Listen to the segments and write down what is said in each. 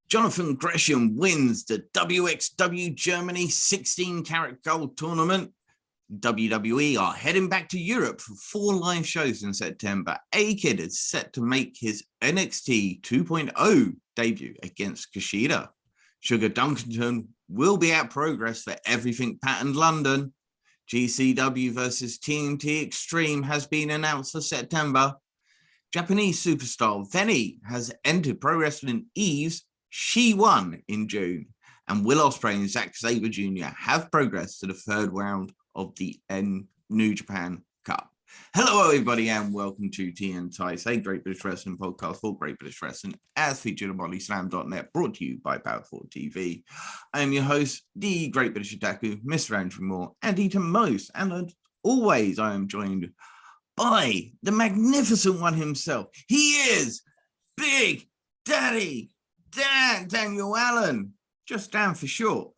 Jonathan Gresham wins the WXW Germany 16 Carat Gold Tournament. WWE are heading back to Europe for 4 live shows in September. A-Kid is set to make his NXT 2.0 debut against Kushida. Sugar Dunkerton will be at Progress for Everything Patterned London. GCW versus TNT Extreme has been announced for September. Japanese superstar Veny has entered Pro Wrestling Eve's She Won in June. And Will Ospreay and Zack Sabre Jr. have progressed to the 3rd round of the New Japan Cup. Hello, everybody, and welcome to TNT, a Great British Wrestling podcast for Great British Wrestling, as featured on bodyslam.net, brought to you by Power4 TV. I am your host, the Great British Otaku, Mr. Andrew Moore, and Eaton Most, and as always, I am joined by the magnificent one himself. He is Big Daddy Daniel Allen, just Dan for short.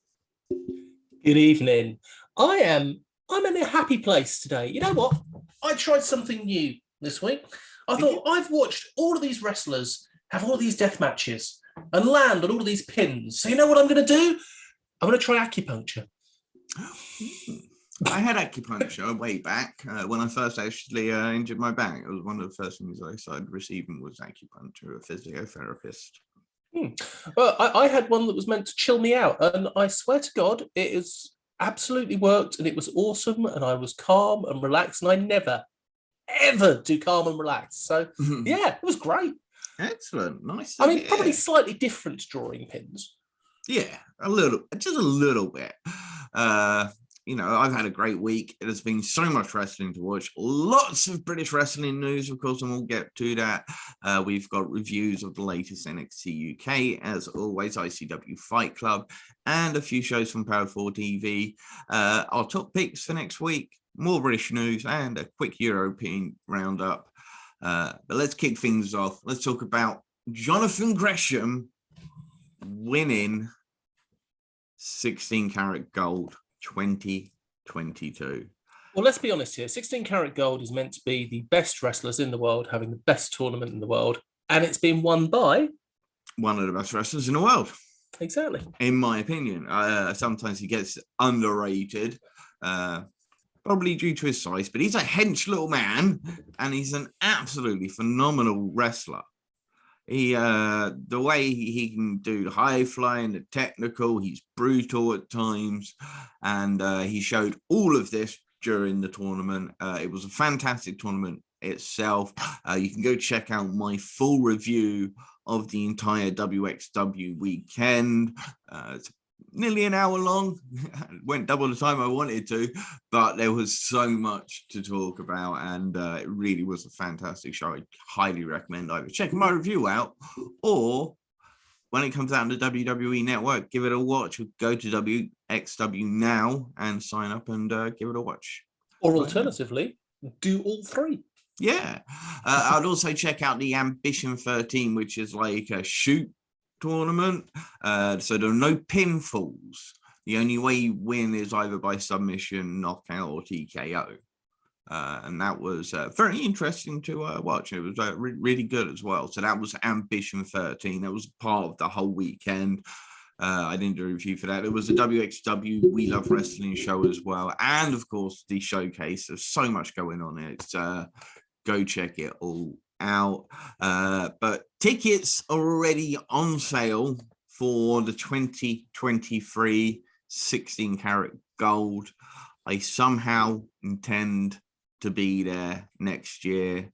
Good evening. I'm in a happy place today. You know what? I tried something new this week. I thought I've watched all of these wrestlers have all these death matches and land on all of these pins. So you know what I'm going to do? I'm going to try acupuncture. I had acupuncture way back when I first actually injured my back. It was one of the first things I started receiving was acupuncture, a physiotherapist. Well, I had one that was meant to chill me out, and I swear to God, it has absolutely worked, and it was awesome, and I was calm and relaxed, and I never, ever do calm and relaxed. So, yeah, it was great. Excellent. Nice. Probably slightly different drawing pins. Yeah, just a little bit. I've had a great week. It has been so much wrestling to watch. Lots of British wrestling news, of course, and we'll get to that. We've got reviews of the latest NXT UK, as always, ICW Fight Club, and a few shows from Power4 TV. Our top picks for next week, more British news, and a quick European roundup. But let's kick things off. Let's talk about Jonathan Gresham winning 16 Carat Gold 2022. Well, let's be honest here. 16 Carat Gold is meant to be the best wrestlers in the world, having the best tournament in the world, and it's been won by one of the best wrestlers in the world. Exactly. In my opinion. Sometimes he gets underrated, probably due to his size, but he's a hench little man, and he's an absolutely phenomenal wrestler. The way he can do the high flying, the technical, he's brutal at times, and he showed all of this during the tournament. It was a fantastic tournament itself. You can go check out my full review of the entire WXW weekend. It's nearly an hour long. Went double the time I wanted to, but there was so much to talk about, and it really was a fantastic show. I highly recommend either checking my review out, or when it comes out on the WWE Network, give it a watch. Go to WXW now and sign up and give it a watch. Or alternatively, do all 3. Yeah. I'd also check out the Ambition 13, which is like a shoot tournament. So there are no pinfalls. The only way you win is either by submission, knockout, or TKO. And that was very interesting to watch. It was really good as well. So that was Ambition 13. That was part of the whole weekend. I didn't do a review for that. It was a WXW We Love Wrestling show as well. And of course, the showcase. There's so much going on. It's go check it all out. But tickets are already on sale for the 2023 16 Carat Gold. I somehow intend to be there next year.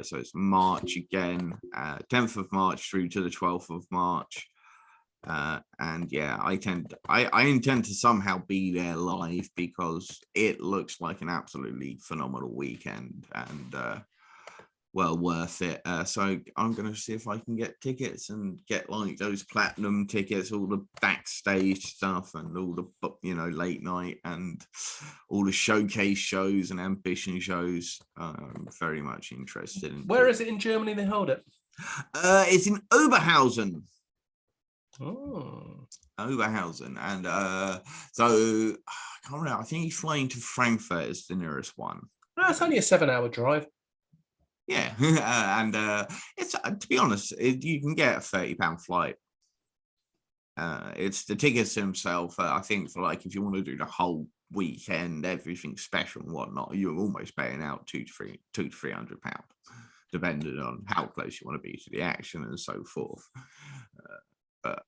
So it's March again, 10th of March through to the 12th of March. And yeah, I intend to somehow be there live, because it looks like an absolutely phenomenal weekend, and well worth it. So I'm going to see if I can get tickets and get like those platinum tickets, all the backstage stuff and all the, late night and all the showcase shows and ambition shows. I'm very much interested in. Where is it in Germany they hold it? It's in Oberhausen. Oh. Oberhausen. And so I can't remember. I think he's flying to Frankfurt is the nearest one. No, it's only a 7-hour drive. Yeah, and it's to be honest, you can get a £30 flight It's the tickets himself. I think for like if you want to do the whole weekend, everything special and whatnot, you're almost paying out £200 to £300, depending on how close you want to be to the action and so forth. But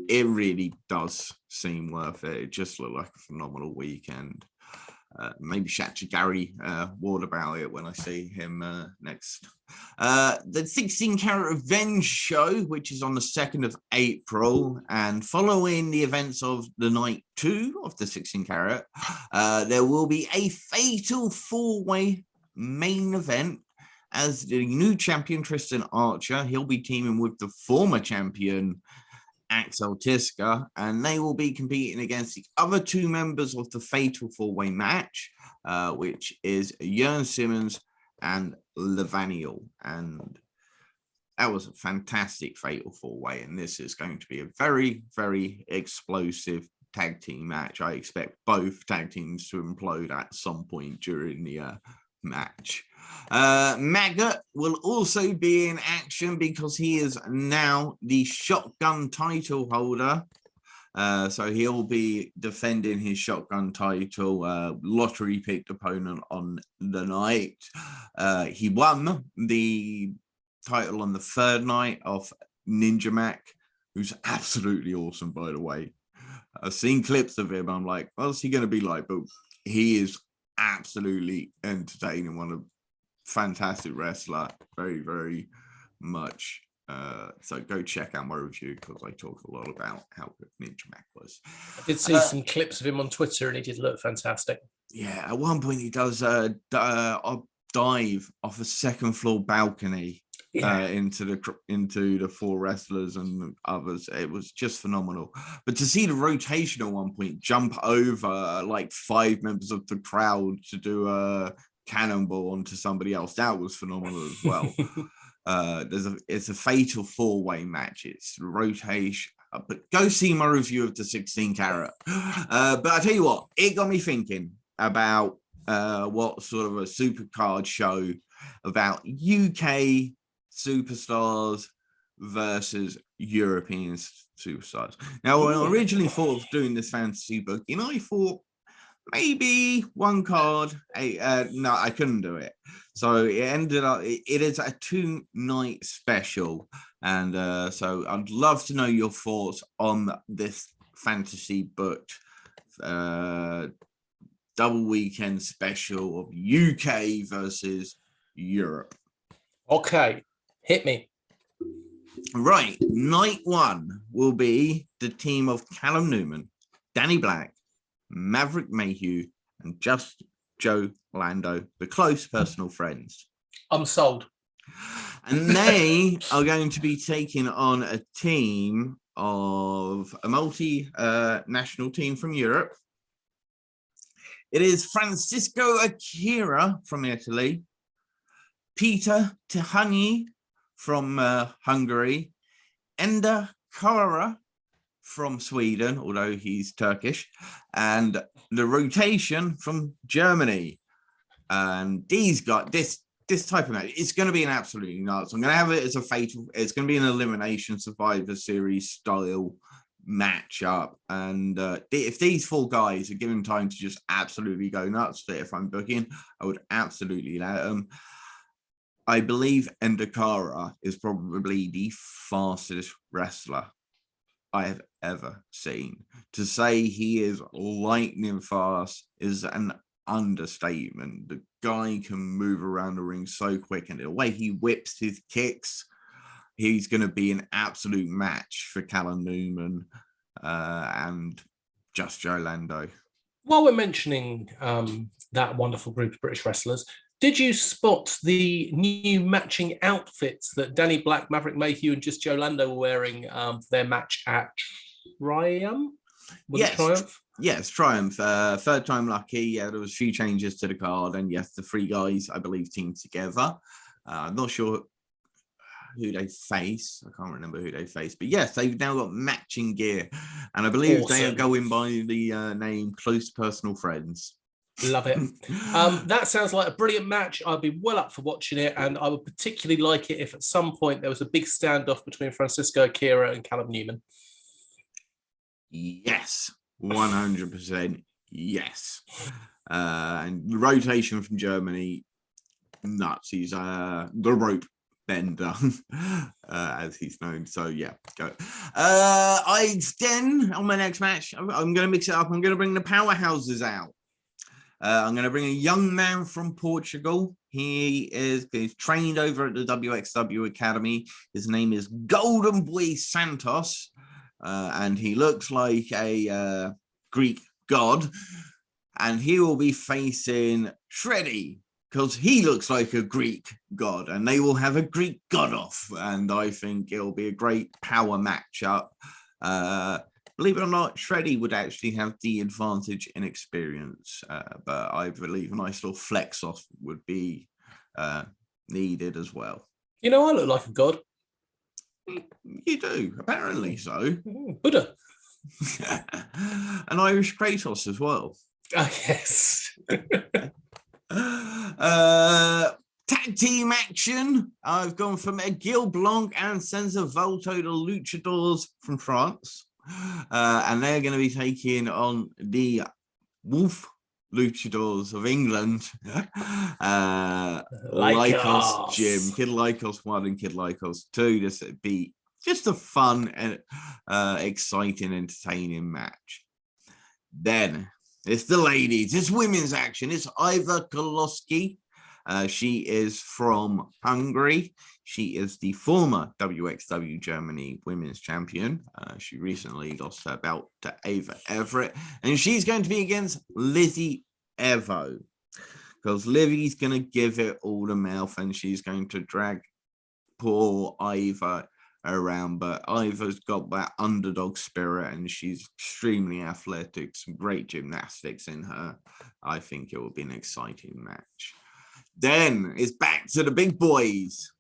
it really does seem worth it. It just looked like a phenomenal weekend. Maybe chat to Gary Ward about it when I see him next. The 16 Carat Revenge show, which is on the 2nd of April, and following the events of the night 2 of the 16 Carat, there will be a fatal 4-way main event as the new champion Tristan Archer. He'll be teaming with the former champion Axel Tiska, and they will be competing against the other 2 members of the fatal 4-way match, which is Jörn Simmons and Levaniel. And that was a fantastic fatal 4-way, and this is going to be a very, very explosive tag team match. I expect both tag teams to implode at some point during the match. Maggot will also be in action because he is now the shotgun title holder. So he'll be defending his shotgun title, lottery picked opponent on the night. He won the title on the 3rd night of Ninja Mac, who's absolutely awesome, by the way. I've seen clips of him. I'm like, what's he going to be like? But he is absolutely entertaining. One of fantastic wrestler, very, very much. So go check out my review because I talk a lot about how good Ninja Mac was. I did see some clips of him on Twitter, and he did look fantastic. Yeah, at one point he does a dive off a 2nd floor balcony into the 4 wrestlers and others. It was just phenomenal. But to see the rotation at one point jump over like 5 members of the crowd to do a cannonball onto somebody else, that was phenomenal as well. It's a fatal 4-way match. It's rotation. But go see my review of the 16 Carat. But I tell you what, it got me thinking about what sort of a supercard show about UK superstars versus European superstars. Now, when I originally thought of doing this fantasy booking, I thought maybe one card. No, I couldn't do it. So it ended up, it is a 2-night special. And so I'd love to know your thoughts on this fantasy booked double weekend special of UK versus Europe. Okay, hit me. Right, night 1 will be the team of Callum Newman, Danny Black, Maverick Mayhew, and Just Joe Lando, the close personal friends. I'm sold. And they are going to be taking on a team of a multi-national team from Europe. It is Francisco Akira from Italy, Peter Tihani from Hungary, Ender Kara from Sweden, although he's Turkish, and the rotation from Germany. And these got this type of match. It's going to be an absolutely nuts. I'm going to have it as a fatal. It's going to be an elimination Survivor Series style matchup. And if these 4 guys are given time to just absolutely go nuts, if I'm booking, I would absolutely let them. I believe Endakara is probably the fastest wrestler I have ever seen. To say he is lightning fast is an understatement. The guy can move around the ring so quick, and the way he whips his kicks, he's going to be an absolute match for Callum Newman and Just Joe Lando. While we're mentioning that wonderful group of British wrestlers, did you spot the new matching outfits that Danny Black, Maverick Mayhew, and Just Joe Lando were wearing for their match at Triumph? Triumph? Yes, Triumph. 3rd time lucky. Yeah, there was a few changes to the card, and yes, the 3 guys, I believe, teamed together. I'm not sure who they face. I can't remember who they face, but yes, they've now got matching gear, and I believe they are going by the name Close Personal Friends. Love it. That sounds like a brilliant match. I'd be well up for watching it, and I would particularly like it if at some point there was a big standoff between Francisco Akira and Callum Newman. Yes, 100% yes. And the rotation from Germany, nuts. He's the rope bender, as he's known. So yeah, go. Then on my next match, I'm going to mix it up. I'm going to bring the powerhouses out. I'm going to bring a young man from Portugal. He's trained over at the WXW Academy. His name is Golden Boy Santos, and he looks like a Greek god. And he will be facing Shreddy, because he looks like a Greek god, and they will have a Greek god off. And I think it'll be a great power matchup. Believe it or not, Shreddy would actually have the advantage in experience, but I believe a nice little flex off would be needed as well. You know, I look like a god. You do, apparently so. Buddha. An Irish Kratos as well. Oh, yes. Tag team action. I've gone from Gil Blanc and Senza Volto, the Luchadors from France. And they're going to be taking on the Wolf Luchadors of England. Lycos Jim, Kid Lycos 1 and Kid Lycos 2. This would be just a fun and exciting, entertaining match. Then it's the ladies. It's women's action. It's Iva Koloski. She is from Hungary. She is the former WXW Germany Women's Champion. She recently lost her belt to Ava Everett. And she's going to be against Lizzie Evo. Because Livy's going to give it all the mouth and she's going to drag poor Iva around. But Iva's got that underdog spirit and she's extremely athletic. Some great gymnastics in her. I think it will be an exciting match. Then it's back to the big boys.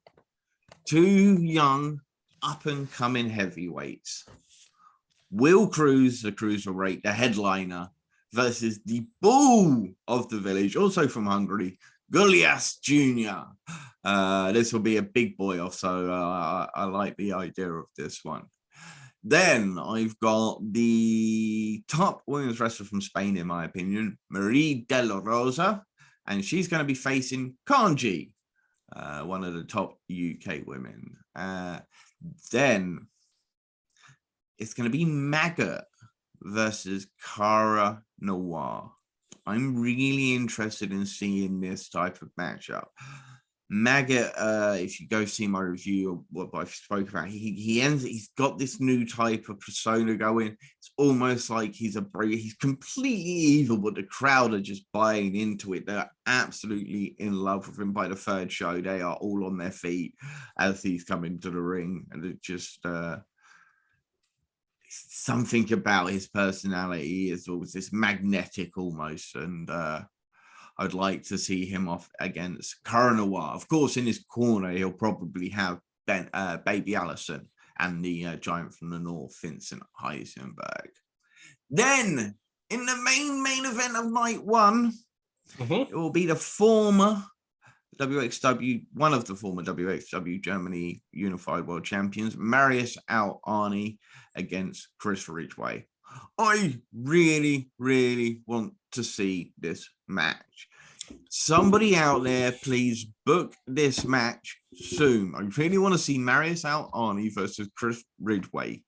Two young, up-and-coming heavyweights. Will Cruz, the cruiserweight, the headliner, versus the bull of the village, also from Hungary, Goliath Jr. This will be a big boy off, so I like the idea of this one. Then I've got the top women's wrestler from Spain, in my opinion, Marie De La Rosa, and she's going to be facing Kanji, one of the top UK women. Then it's going to be Maggot versus Cara Noir. I'm really interested in seeing this type of matchup. Maggot, if you go see my review of what I spoke about, he's got this new type of persona going. It's almost like he's completely evil, but the crowd are just buying into it. They're absolutely in love with him. By the third show, they are all on their feet as he's coming to the ring, and it just something about his personality is always this magnetic almost, and I'd like to see him off against Cara Noir. Of course, in his corner, he'll probably have Baby Allison and the giant from the north, Vincent Heisenberg. Then, in the main event of night one, it will be the former WXW, one of the former WXW Germany Unified World Champions, Marius Al-Ani against Chris Ridgway. I really, really want to see this match. Somebody out there, please book this match soon. I really want to see Marius Al-Ani versus Chris Ridgway.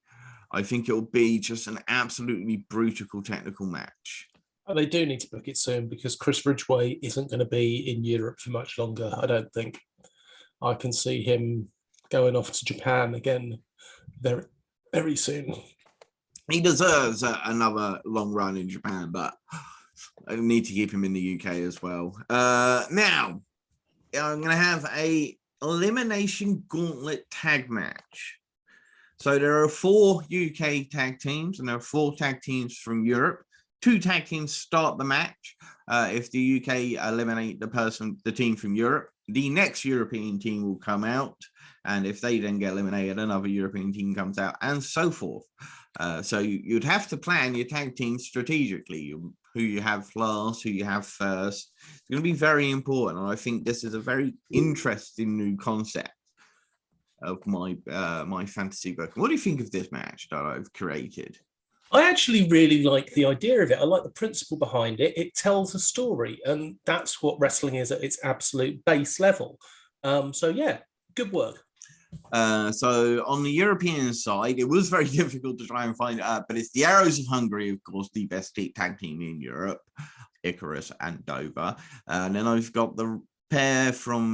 I think it will be just an absolutely brutal technical match. Oh, they do need to book it soon because Chris Ridgway isn't going to be in Europe for much longer, I don't think. I can see him going off to Japan again very, very soon. He deserves another long run in Japan, but I need to keep him in the UK as well. Now, I'm going to have a elimination gauntlet tag match. So there are 4 UK tag teams and there are 4 tag teams from Europe. 2 tag teams start the match. If the UK eliminate the team from Europe, the next European team will come out. And if they then get eliminated, another European team comes out and so forth. So you'd have to plan your tag teams strategically, who you have last, who you have first. It's going to be very important. And I think this is a very interesting new concept of my fantasy book. What do you think of this match that I've created? I actually really like the idea of it. I like the principle behind it. It tells a story, and that's what wrestling is at its absolute base level. So yeah, good work. So on the European side, it was very difficult to try and find out, but it's the Arrows of Hungary, of course, the best tag team in Europe, Icarus and Dover. And then I've got the pair from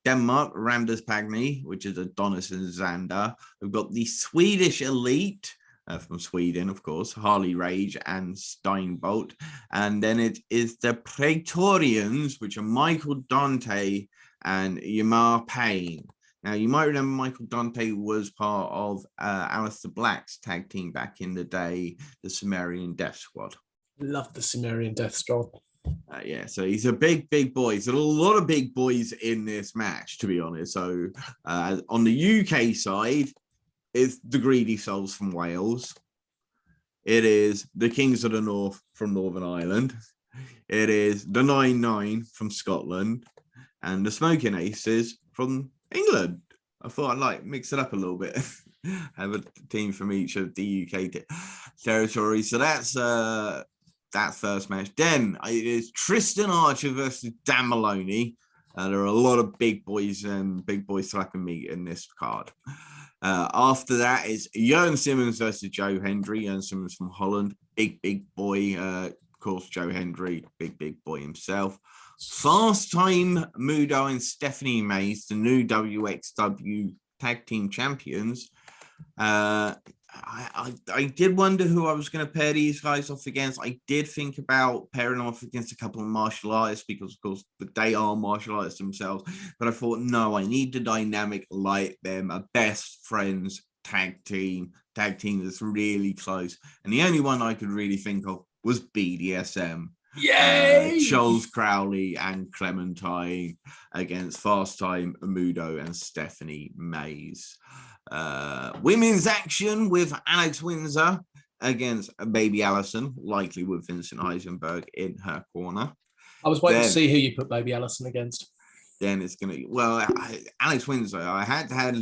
Denmark, Randers Pagny, which is Adonis and Xander. We've got the Swedish Elite from Sweden, of course, Harley Rage and Steinbolt. And then it is the Praetorians, which are Michael Dante and Yamar Payne. Now, you might remember Michael Dante was part of Alistair Black's tag team back in the day, the Sumerian Death Squad. Love the Sumerian Death Squad. Yeah, so he's a big boy. There's a lot of big boys in this match, to be honest. So on the UK side, it's the Greedy Souls from Wales. It is the Kings of the North from Northern Ireland. It is the 9-9 from Scotland. And the Smoking Aces from England. I thought I'd like mix it up a little bit. Have a team from each of the UK territories. So that's that first match. Then it is Tristan Archer versus Dan Maloney. There are a lot of big boys and big boy slapping meat in this card. After that is Jörn Simmons versus Joe Hendry. Jörn Simmons from Holland, big boy. Of course, Joe Hendry, big boy himself. Fast Time Mudo and Stephanie Mays, the new WXW tag team champions. I did wonder who I was going to pair these guys off against. I did think about pairing off against a couple of martial artists because, of course, they are martial artists themselves. But I thought, no, I need a dynamic like them, a best friends tag team that's really close. And the only one I could really think of was BDSM. Yay! Charles Crowley and Clementine against Fast Time Mudo and Stephanie Mays. Women's action with Alex Windsor against Baby Allison, likely with Vincent Heisenberg in her corner. I was waiting to see who you put Baby Allison against. Then it's going to, Alex Windsor, I had to have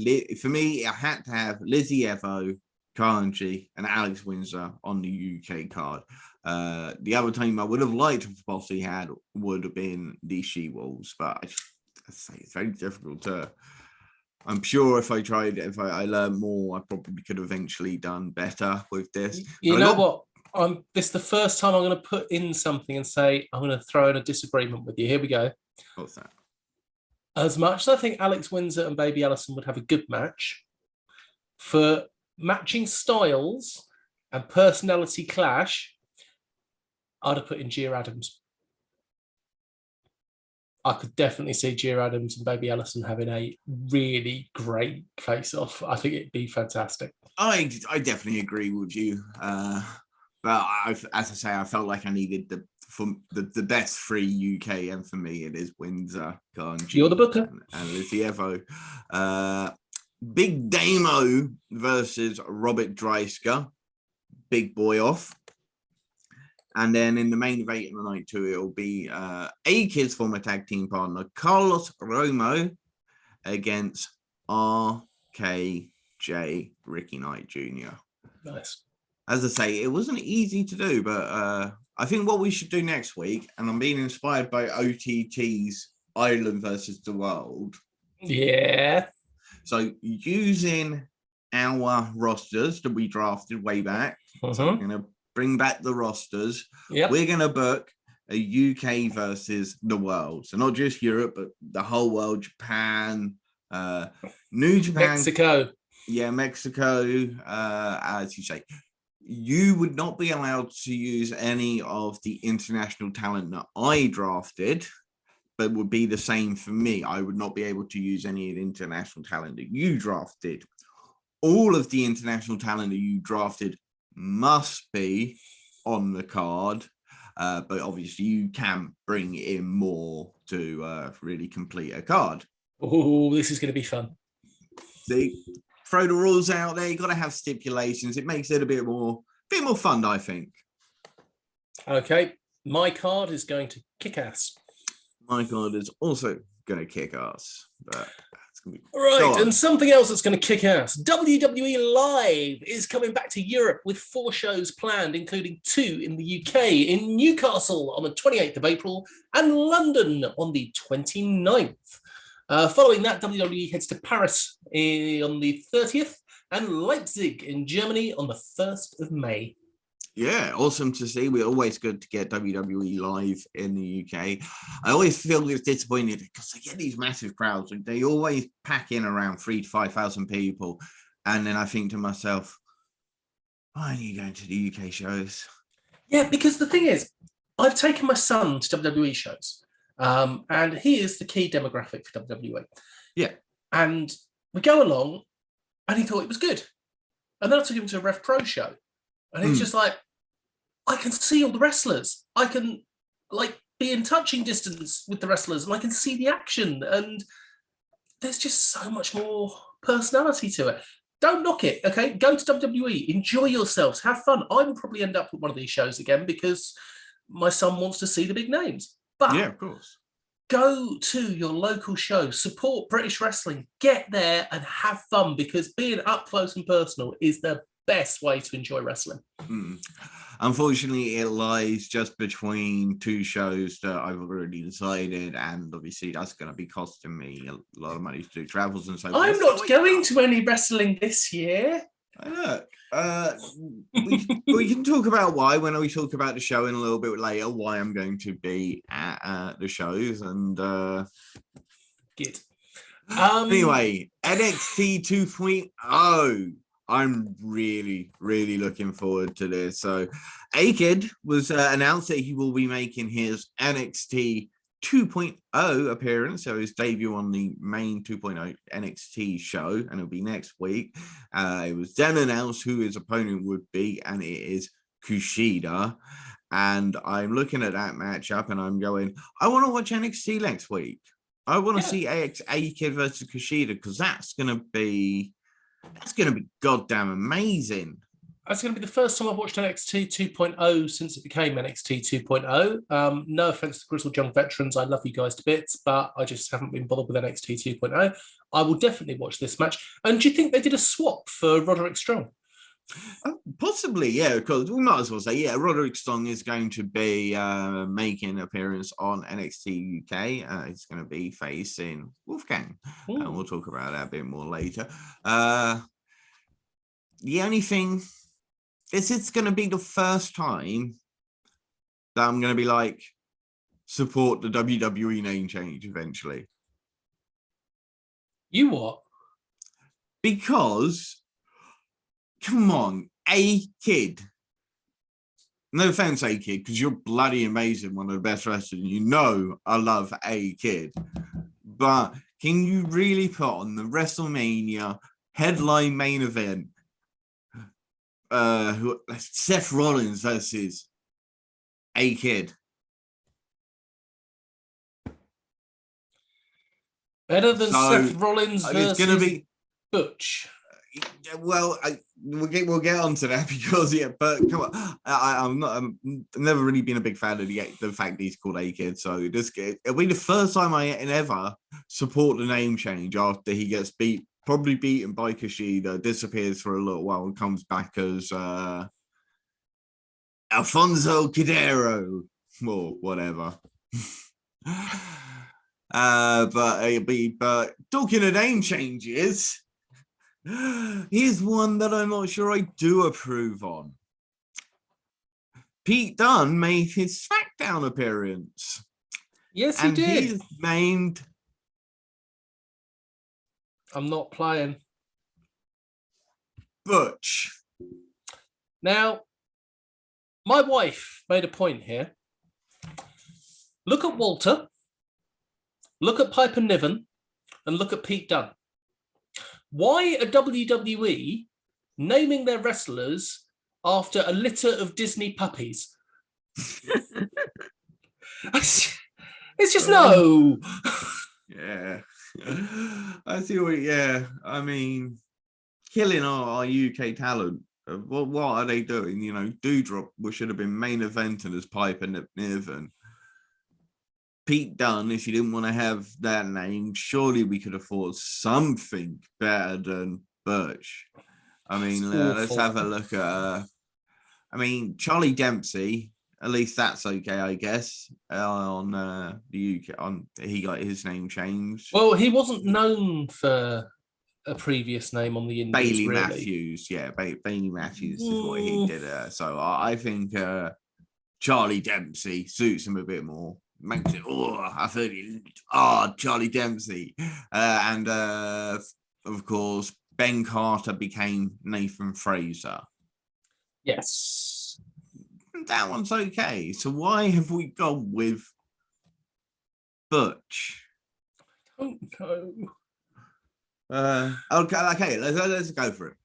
Lizzie Evo, Carnegie, and Alex Windsor on the UK card. The other team I would have liked to have possibly had would have been the She-Wolves, but I say it's very difficult to. I'm sure if I learned more, I probably could have eventually done better with this. You know what? This is the first time I'm going to put in something and say I'm going to throw in a disagreement with you. Here we go. What's that? As much as I think Alex Windsor and Baby Allison would have a good match, for matching styles and personality clash, I'd have put in Gia Adams. I could definitely see Gia Adams and Baby Allison having a really great face-off. I think it'd be fantastic. I definitely agree with you. But as I say, I felt like I needed the best three UK, and for me, it is Windsor, Carnegie, You're the booker, and Lizzie Evo. Big Damo versus Robert Dreisker, big boy off. And then in the main event of the night too, it'll be A-Kid's former tag team partner, Carlos Romo, against RKJ Ricky Knight Jr. Nice. As I say, it wasn't easy to do, but I think what we should do next week, and I'm being inspired by OTT's Ireland versus the World. Yeah. So using our rosters that we drafted way back, so we're going to bring back the rosters. Yep. We're going to book a UK versus the world. So not just Europe, but the whole world, Japan, New Japan. Mexico. Yeah, Mexico, as you say. You would not be allowed to use any of the international talent that I drafted, but would be the same for me. I would not be able to use any of the international talent that you drafted. All of the international talent that you drafted must be on the card, but obviously you can bring in more to really complete a card. Oh, this is going to be fun. See, throw the rules out there. You got to have stipulations. It makes it a bit more fun, I think. Okay, my card is going to kick ass. My card is also going to kick ass, but Right, and something else that's going to kick ass. WWE Live is coming back to Europe with 4 shows planned, including 2 in the UK, in Newcastle on the 28th of April and London on the 29th. Following that, WWE heads to Paris on the 30th and Leipzig in Germany on the 1st of May. Yeah, awesome to see. We're always good to get WWE Live in the UK. I always feel disappointed because they get these massive crowds. They always pack in around 3,000 to 5,000 people. And then I think to myself, why aren't you going to the UK shows? Yeah, because the thing is, I've taken my son to WWE shows, and he is the key demographic for WWE. Yeah. And we go along, and he thought it was good. And then I took him to a Rev Pro show, and he was just like, I can see all the wrestlers. I can be in touching distance with the wrestlers, and I can see the action. And there's just so much more personality to it. Don't knock it, okay? Go to WWE, enjoy yourselves, have fun. I will probably end up with one of these shows again because my son wants to see the big names. But yeah, of course. Go to your local show, support British wrestling, get there and have fun, because being up close and personal is the best way to enjoy wrestling. Unfortunately, it lies just between 2 shows that I've already decided, and obviously that's going to be costing me a lot of money to do travels and so forth. I'm not going to any wrestling this year. Look, we can talk about why when we talk about the show in a little bit later, why I'm going to be at the shows. And good. Anyway, NXT 2.0. I'm really, really looking forward to this. So, A-Kid was announced that he will be making his NXT 2.0 appearance, so his debut on the main 2.0 NXT show, and it'll be next week. It was then announced who his opponent would be, and it is Kushida. And I'm looking at that matchup, and I'm going, I want to watch NXT next week. I want to see A-Kid versus Kushida, because that's going to be goddamn amazing. That's going to be the first time I've watched NXT 2.0 since it became NXT 2.0. No offense to Grizzled Young Veterans, I love you guys to bits, but I just haven't been bothered with NXT 2.0. I will definitely watch this match. And do you think they did a swap for Roderick Strong? Possibly, yeah, because we might as well say, yeah, Roderick Strong is going to be making an appearance on NXT UK. He's going to be facing Wolfgang, and we'll talk about that a bit more later. The only thing is, it's going to be the first time that I'm going to be like, support the WWE name change eventually. You what? Because, come on, A-Kid. No offense, A-Kid, because you're bloody amazing, one of the best wrestlers. You know I love A-Kid. But can you really put on the WrestleMania headline main event Seth Rollins versus A-Kid? Better than Seth Rollins versus it's going to be Butch. Well, we'll get onto that because but come on, I've never really been a big fan of the fact he's called A-Kid. So this it'll be the first time I ever support the name change after he gets probably beaten by Kushida, disappears for a little while, and comes back as Alfonso Cordero or whatever. But talking of name changes, here's one that I'm not sure I do approve on. Pete Dunne made his SmackDown appearance. Yes, he did. He's named... I'm not playing. Butch. Now, my wife made a point here. Look at Walter, look at Piper Niven, and look at Pete Dunne. Why are WWE naming their wrestlers after a litter of Disney puppies? It's just no. Yeah. I see what, I mean, killing our UK talent. What are they doing? You know, Doudrop should have been main eventing as Piper Niven. Pete Dunne, if you didn't want to have that name, surely we could afford something better than Birch. I mean, let's have a look at. I mean, Charlie Dempsey. At least that's okay, I guess. On the UK, he got his name changed. Well, he wasn't known for a previous name on the Indies. Bailey really. Matthews, Bailey Matthews is what he did. So I think Charlie Dempsey suits him a bit more. Makes it, I thought Charlie Dempsey. And of course, Ben Carter became Nathan Fraser. Yes. That one's okay. So why have we gone with Butch? I don't know. Okay, let's go for it.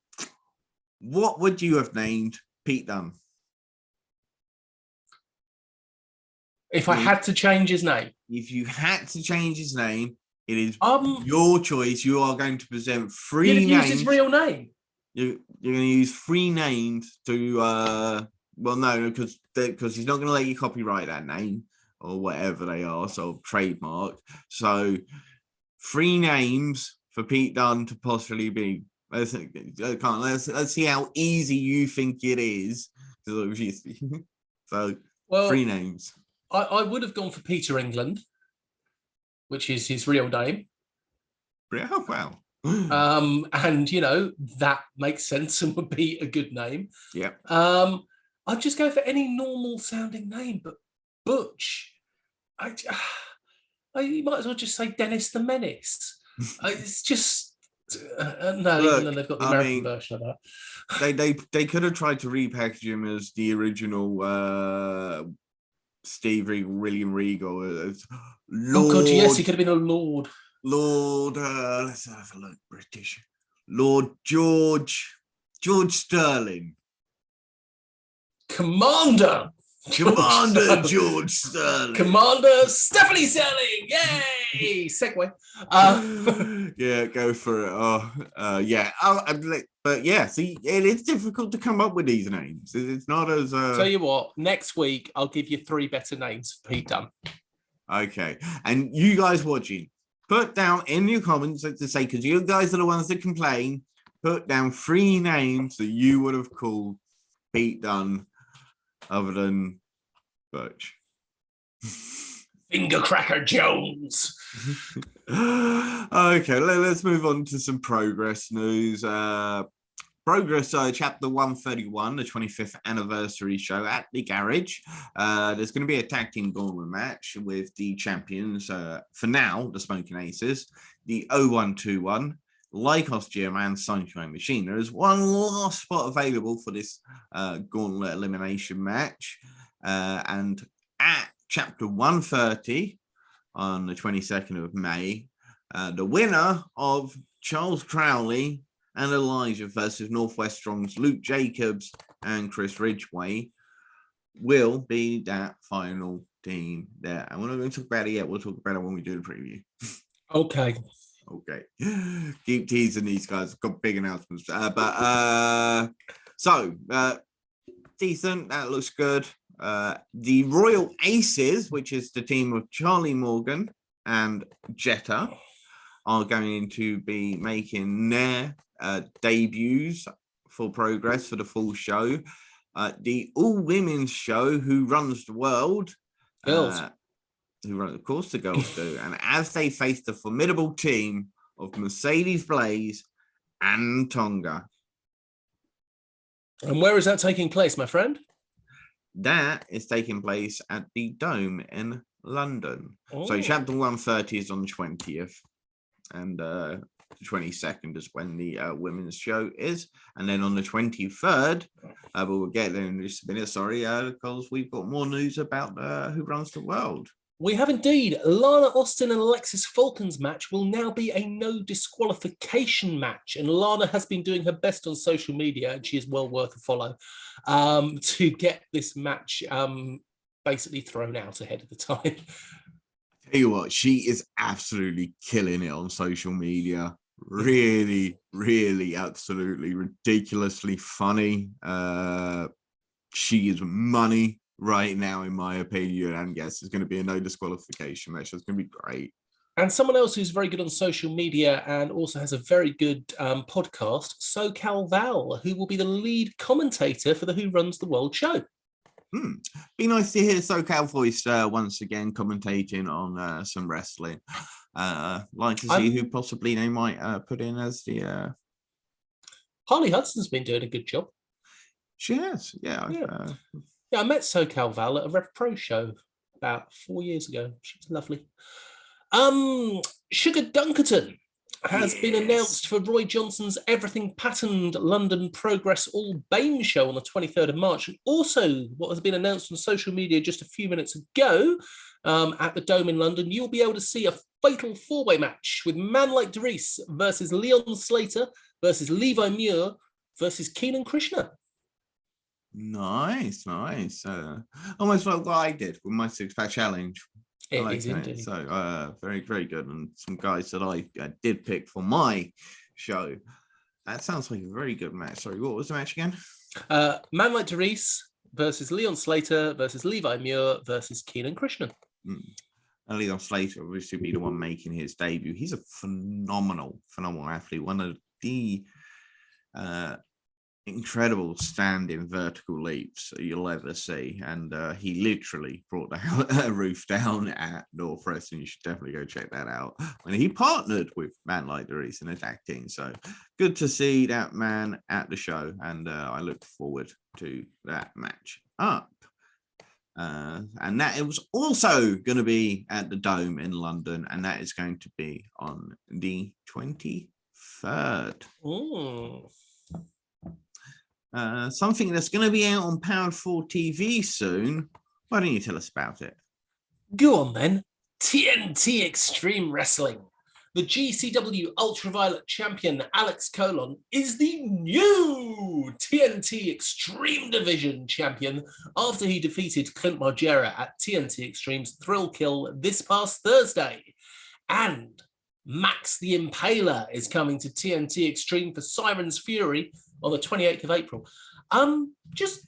What would you have named Pete Dunne? If I had to change his name. If you had to change his name, it is your choice. You are going to present three names. Use his real name. You're going to use three names to. Well, no, because he's not going to let you copyright that name or whatever they are, so trademark. So, three names for Pete Dunne to possibly be. Let's see how easy you think it is. So, three names. I would have gone for Peter England, which is his real name. Oh, wow. And that makes sense and would be a good name. Yeah. I'd just go for any normal sounding name, but Butch, you might as well just say Dennis the Menace. It's just no. Look, even though they've got the American version of that. They could have tried to repackage him as the original Steve Regal, William Regal. Lord, oh God, yes, he could have been a Lord. Lord, let's have a look. British Lord George Sterling. Commander George Sterling. Commander Stephanie Sterling. Yay! Segue. Yeah, go for it. Yeah. But yeah, see, it is difficult to come up with these names. It's not as. Tell you what, next week I'll give you three better names for Pete Dunne. Okay, and you guys watching, put down in your comments to say, because you guys are the ones that complain. Put down three names that you would have called Pete Dunne other than Birch. Fingercracker Jones. Okay, let's move on to some Progress news. Progress chapter 131, the 25th anniversary show at the garage. There's going to be a tag team gauntlet match with the champions. For now, the Smoking Aces, the 0121, Lycos Gym and Sunshine Machine. There is one last spot available for this gauntlet elimination match. And at chapter 130 on the 22nd of May, the winner of Charles Crowley and Elijah versus Northwest Strong's Luke Jacobs and Chris Ridgway will be that final team there. And we're not going to talk about it yet. We'll talk about it when we do the preview. Okay. Okay. Keep teasing these guys. I've got big announcements. Decent. That looks good. The Royal Aces, which is the team of Charlie Morgan and Jetta, are going to be making their debuts for Progress for the full show. The all-women's show, Who Runs the World? Girls. Of course the girls do. And as they face the formidable team of Mercedes Blaze and Tonga. And where is that taking place, my friend? That is taking place at the Dome in London. Oh. So chapter 130 is on the 20th. And the 22nd is when the women's show is. And then on the 23rd, but we'll get there in just a minute, because we've got more news about Who Runs the World. We have indeed. Lana Austin and Alexis Falcon's match will now be a no disqualification match. And Lana has been doing her best on social media, and she is well worth a follow, to get this match basically thrown out ahead of the time. Tell you what, she is absolutely killing it on social media. Really, really, absolutely ridiculously funny. She is money right now, in my opinion, and yes, it's going to be a no disqualification match. It's going to be great. And someone else who's very good on social media and also has a very good podcast, SoCal Val, who will be the lead commentator for the Who Runs the World show. Be nice to hear SoCal voice once again commentating on some wrestling. Like to see who possibly they might put in as the... Harley Hudson's been doing a good job. She has, yeah. I met SoCal Val at a Rev Pro show about 4 years ago. She's lovely. Sugar Dunkerton has been announced for Roy Johnson's Everything Patterned London Progress All BAME show on the 23rd of March. And also what has been announced on social media just a few minutes ago at the Dome in London, you'll be able to see a fatal four-way match with Man Like Dries versus Leon Slater versus Levi Muir versus Keenan Krishna. Nice. Almost like what I did with my six-pack challenge. It is indeed. So very, very good. And some guys that I did pick for my show. That sounds like a very good match. Sorry, what was the match again? Man Like Dries versus Leon Slater versus Levi Muir versus Keenan Krishna. Leon Slater obviously be the one making his debut. He's a phenomenal athlete. One of the incredible standing vertical leaps you'll ever see, and he literally brought the roof down at Northwest, and you should definitely go check that out when he partnered with Man Like Dries in a tag team. So good to see that man at the show, and I look forward to that match up. And that it was also going to be at the Dome in London, and that is going to be on the 23rd. Something that's going to be out on Powered 4 TV soon. Why don't you tell us about it? Go on then. TNT Extreme Wrestling. The GCW Ultraviolet champion Alex Colon is the new TNT Extreme Division champion after he defeated Clint Margera at TNT Extreme's Thrill Kill this past Thursday. And Max the Impaler is coming to TNT Extreme for Siren's Fury on the 28th of April. Just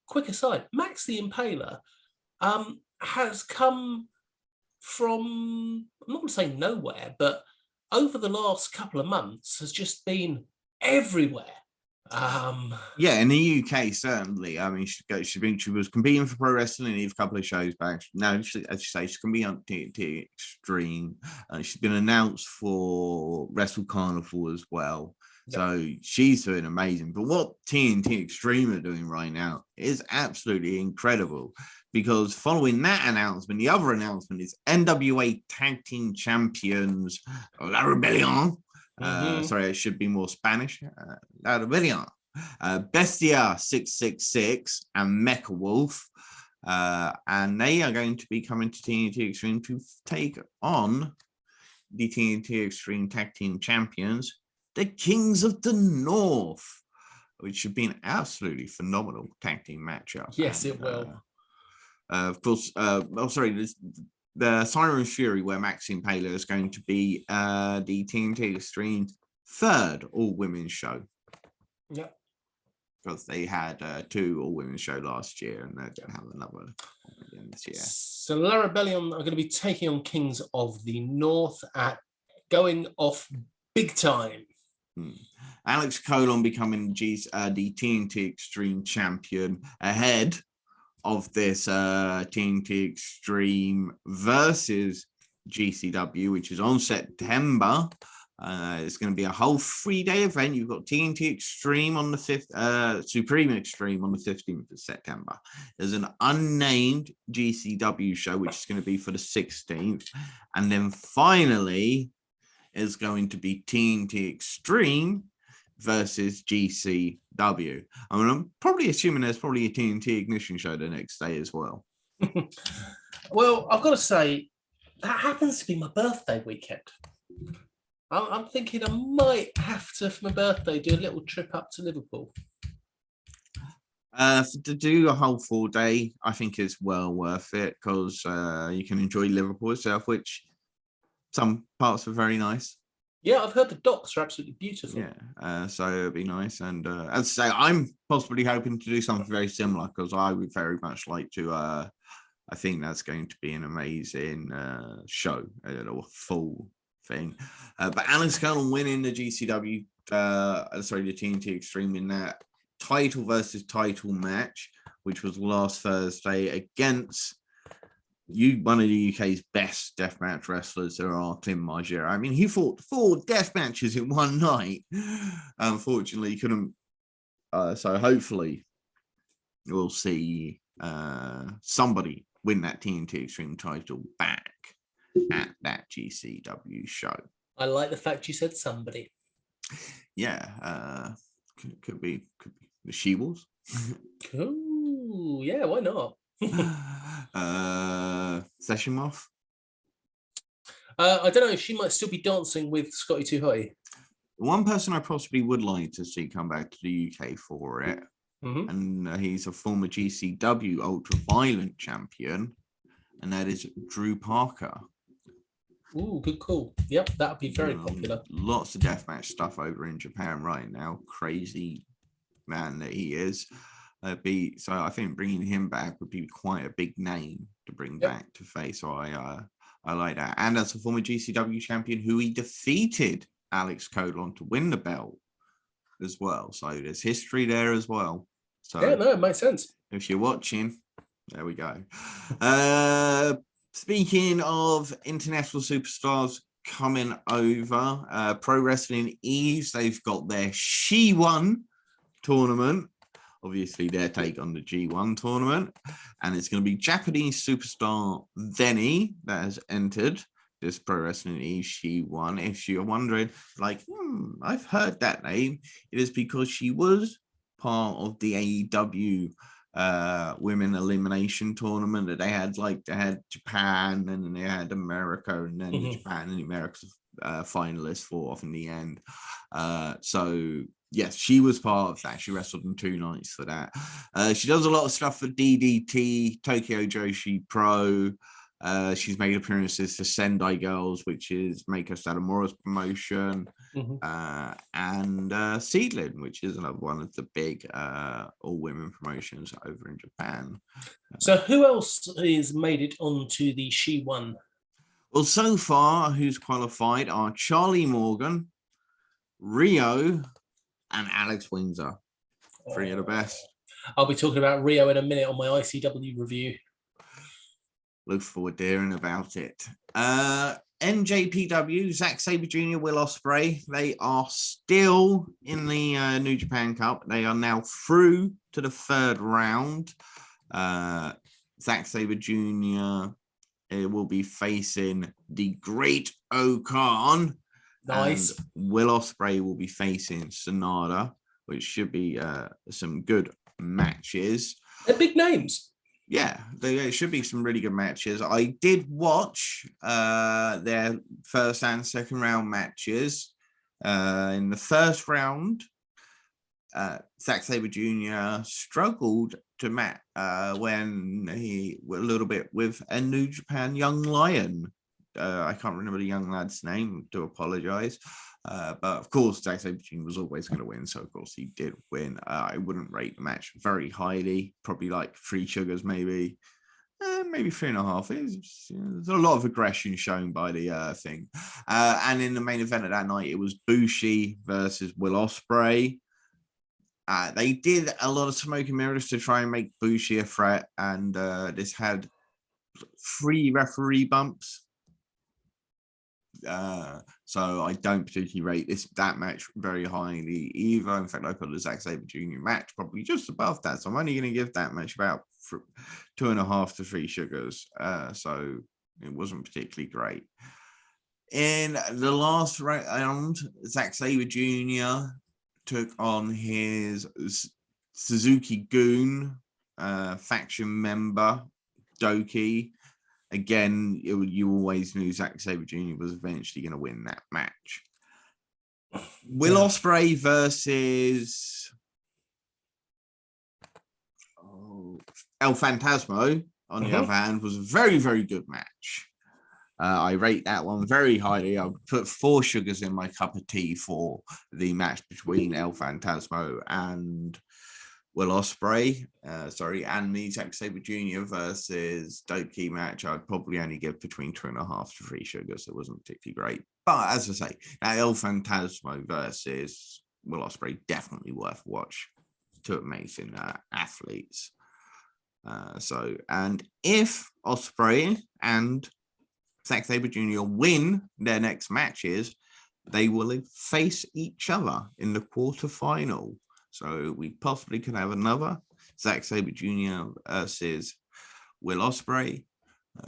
quick aside, Max the Impaler has come from, I'm not going to say nowhere, but over the last couple of months has just been everywhere. Yeah, in the UK, certainly. I mean, she was competing for pro wrestling in a couple of shows back. Now, as you say, she's going to be on TNT Extreme. She's been announced for Wrestle Carnival as well. Yep. So she's doing amazing. But what TNT Extreme are doing right now is absolutely incredible, because following that announcement, the other announcement is NWA Tag Team Champions La Rebellion. Sorry, it should be more Spanish. La Rebellion. Bestia 666 and Mecha Wolf. And they are going to be coming to TNT Extreme to take on the TNT Extreme Tag Team Champions, the Kings of the North, which should be an absolutely phenomenal tag team matchup. Yes, it will. Of course, the Siren Fury, where Maxine Paler is going to be the TNT Extreme third all-women's show. Yeah. Because they had two all-women's show last year, and they're going to have another again this year. So La Rebellion are going to be taking on Kings of the North at going off big time. Alex Colon becoming the TNT Extreme champion ahead of this TNT Extreme versus GCW, which is on September. It's going to be a whole 3-day event. You've got TNT Extreme on the 5th, Supreme Extreme on the 15th of September. There's an unnamed GCW show, which is going to be for the 16th. And then finally is going to be TNT Extreme versus GCW. I mean, I'm probably assuming there's probably a TNT Ignition show the next day as well. Well, I've got to say, that happens to be my birthday weekend. I'm thinking I might have to, for my birthday, do a little trip up to Liverpool. To do a whole 4-day, I think is well worth it, because you can enjoy Liverpool itself, which some parts are very nice. Yeah, I've heard the docs are absolutely beautiful. Yeah, so it'd be nice. And as I say, I'm possibly hoping to do something very similar because I would very much like to. I think that's going to be an amazing show, a full thing. But Alex Colon winning the GCW, the TNT Extreme in that title versus title match, which was last Thursday against one of the UK's best deathmatch wrestlers, there are Tim Margera. I mean, he fought 4 death matches in one night. Unfortunately, he couldn't. So hopefully, we'll see somebody win that TNT Extreme title back at that GCW show. I like the fact you said somebody. Yeah, could be the She-Wolves. Cool. Yeah, why not? Session Moth. I don't know. She might still be dancing with Scotty Too High. One person I possibly would like to see come back to the UK for it, and he's a former GCW Ultra Violent champion, and that is Drew Parker. Ooh, good call. Yep, that would be very popular. Lots of deathmatch stuff over in Japan right now. Crazy man that he is. So I think bringing him back would be quite a big name to bring back to face. So I like that. And as a former GCW champion, who he defeated Alex Colon to win the belt as well. So there's history there as well. So yeah, no, it makes sense. If you're watching, there we go. Speaking of international superstars coming over, Pro Wrestling Eves, they've got their She-1 tournament. Obviously, their take on the G1 tournament. And it's going to be Japanese superstar Veny that has entered this Pro Wrestling Eves She-1. If you're wondering, like, I've heard that name, it is because she was part of the AEW women elimination tournament that they had. Like, they had Japan and then they had America, and then Japan and America's finalists fought off in the end. So yes, she was part of that. She wrestled in 2 nights for that. She does a lot of stuff for DDT, Tokyo Joshi Pro. She's made appearances for Sendai Girls, which is Meiko Satomura's promotion, and Seedling, which is another one of the big all-women promotions over in Japan. So who else has made it onto the She-1? Well, so far, who's qualified are Charlie Morgan, Rio, and Alex Windsor. 3 of the best. I'll be talking about Rio in a minute on my ICW review. Look forward to hearing about it. NJPW, Zack Sabre Jr., Will Ospreay, they are still in the New Japan Cup. They are now through to the 3rd round. Zack Sabre Jr. Will be facing the Great Okan. Nice. And Will Ospreay will be facing Sonada, which should be some good matches. They're big names. Yeah, there should be some really good matches. I did watch their 1st and 2nd round matches. In the 1st round, Zack Sabre Jr. struggled to match when he a little bit with a New Japan young lion. I can't remember the young lad's name, do apologize. But of course, Zack Sabre Jr. was always going to win, so of course he did win. I wouldn't rate the match very highly, probably like 3 sugars, maybe 3.5. There's a lot of aggression shown by the thing. And in the main event of that night, it was Bushi versus Will Ospreay. They did a lot of smoke and mirrors to try and make Bushi a threat, and this had 3 referee bumps. So I don't particularly rate that match very highly either. In fact, I put the Zack Sabre Jr. match probably just above that. So I'm only going to give that match about 2.5 to 3 sugars. So it wasn't particularly great. In the last round, Zack Sabre Jr. took on his Suzuki Goon faction member, Doki. Again, you always knew Zack Sabre Jr. was eventually going to win that match. Will Ospreay versus El Fantasmo, on the other hand, was a very, very good match. I rate that one very highly. I would put 4 sugars in my cup of tea for the match between El Phantasmo and Will Ospreay. And the Zack Sabre Jr. versus Dope Key match. I'd probably only give between 2.5 to 3 sugars. It wasn't particularly great. But as I say, that El Phantasmo versus Will Ospreay, definitely worth a watch. 2 amazing athletes. And if Ospreay and Zack Sabre Jr. win their next matches, they will face each other in the quarterfinal. So we possibly could have another Zack Sabre Jr. versus Will Ospreay,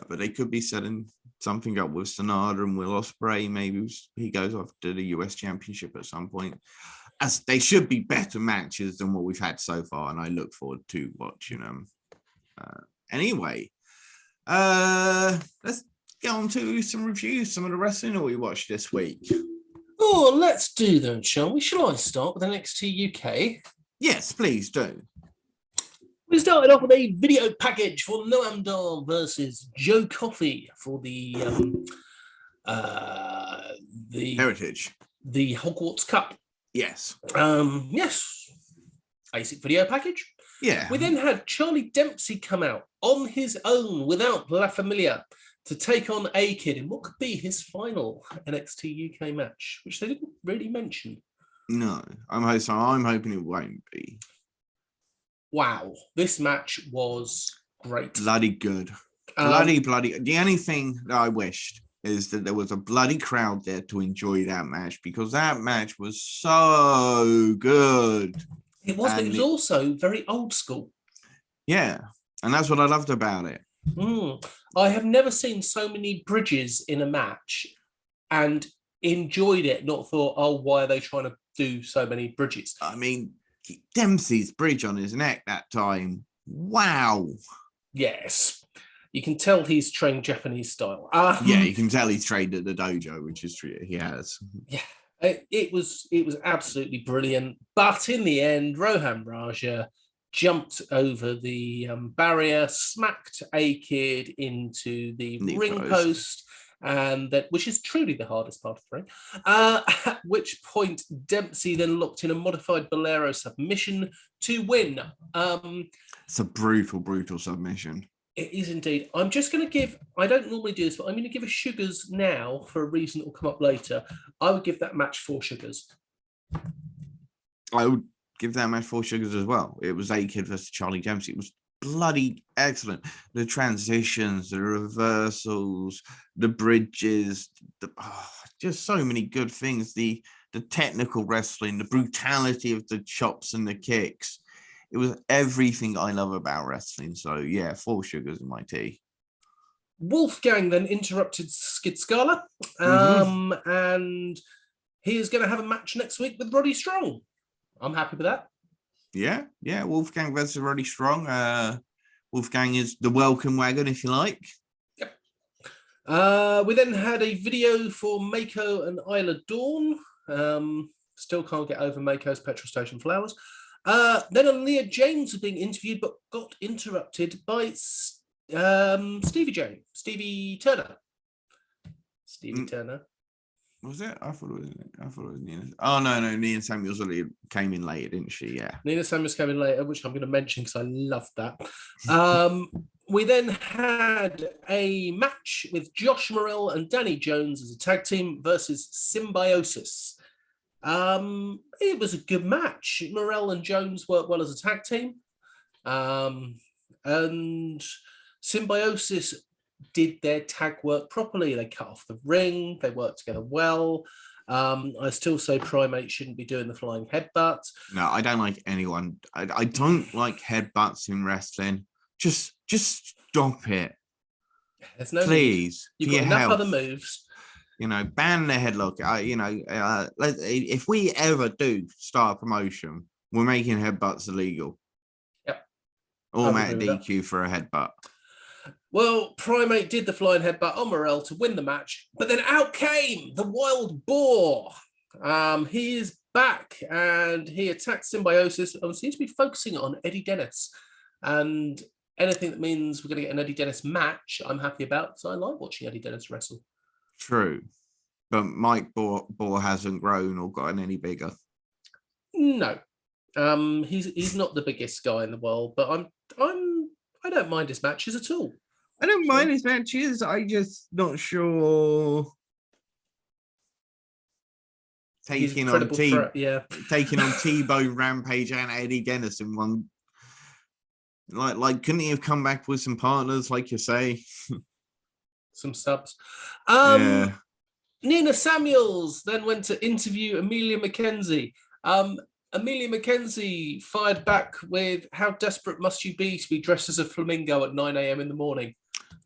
but they could be setting something up with Sonata and Will Ospreay. Maybe he goes off to the US Championship at some point. As they should be better matches than what we've had so far, and I look forward to watching them. Anyway, let's get on to some reviews, some of the wrestling that we watched this week. Oh, let's do them, shall we? Shall I start with NXT UK? Yes, please do. We started off with a video package for Noam Dar versus Joe Coffey for the Heritage, the Hogwarts Cup. Yes. Yes. Basic video package. Yeah. We then had Charlie Dempsey come out on his own without La Familia to take on A-Kid in what could be his final NXT UK match, which they didn't really mention. No, I'm hoping it won't be. Wow, this match was great. Bloody good. Bloody. The only thing that I wished is that there was a bloody crowd there to enjoy that match, because that match was so good. It was, but it was also very old school. Yeah, and that's what I loved about it. I have never seen so many bridges in a match and enjoyed it, not thought, oh, why are they trying to do so many bridges? I mean, Dempsey's bridge on his neck that time. Wow. Yes. You can tell he's trained Japanese style. Yeah, you can tell he's trained at the dojo, which is true. He has. Yeah, it was absolutely brilliant. But in the end, Rohan Raja jumped over the barrier, smacked A-Kid into the ring post, and that, which is truly the hardest part of the ring. At which point, Dempsey then locked in a modified Bolero submission to win. It's a brutal submission. It is indeed. I'm just going to give, I don't normally do this, but I'm going to give a sugars now for a reason that will come up later. I would give that match 4 sugars. I would give that match 4 sugars as well. It was A-Kid versus Charlie Dempsey. It was bloody excellent. The transitions, the reversals, the bridges, just so many good things. The technical wrestling, the brutality of the chops and the kicks. It was everything I love about wrestling. So, yeah, 4 sugars in my tea. Wolfgang then interrupted Skid Scala. And he is going to have a match next week with Roddy Strong. I'm happy with that. Yeah. Wolfgang versus Roddy Strong. Wolfgang is the welcome wagon, if you like. Yep. We then had a video for Mako and Isla Dawn. Still can't get over Mako's petrol station flowers. Then Aaliyah James was being interviewed, but got interrupted by Stevie Turner. Turner. Was it? I thought it was Nina. Oh no, Nina Samuels came in later, didn't she? Yeah. Nina Samuels came in later, which I'm going to mention because I loved that. We then had a match with Josh Morrell and Danny Jones as a tag team versus Symbiosis. It was a good match. Morrell and Jones worked well as a tag team. And Symbiosis did their tag work properly. They cut off the ring. They worked together well. I still say Primate shouldn't be doing the flying headbutt. No, I don't like anyone. I don't like headbutts in wrestling. Just stop it. There's no please. You've got enough other moves. Ban the headlock. If we ever do start a promotion, we're making headbutts illegal. Yep. Automatic DQ for a headbutt. Well, Primate did the flying headbutt on Morrell to win the match, but then out came the Wild Boar. He is back and he attacked Symbiosis and seems to be focusing on Eddie Dennis. And Anything that means we're going to get an Eddie Dennis match, I'm happy about, because I like watching Eddie Dennis wrestle. True. But Mike Bohr hasn't grown or gotten any bigger. No. He's not the biggest guy in the world, but I don't mind his matches at all. I don't mind his matches. I just not sure taking on Tebow, Rampage, and Eddie Dennis in one. Like, couldn't he have come back with some partners, like you say? Some subs. Yeah. Nina Samuels then went to interview Amelia McKenzie. Amelia McKenzie fired back with, "How desperate must you be to be dressed as a flamingo at 9 a.m. in the morning?"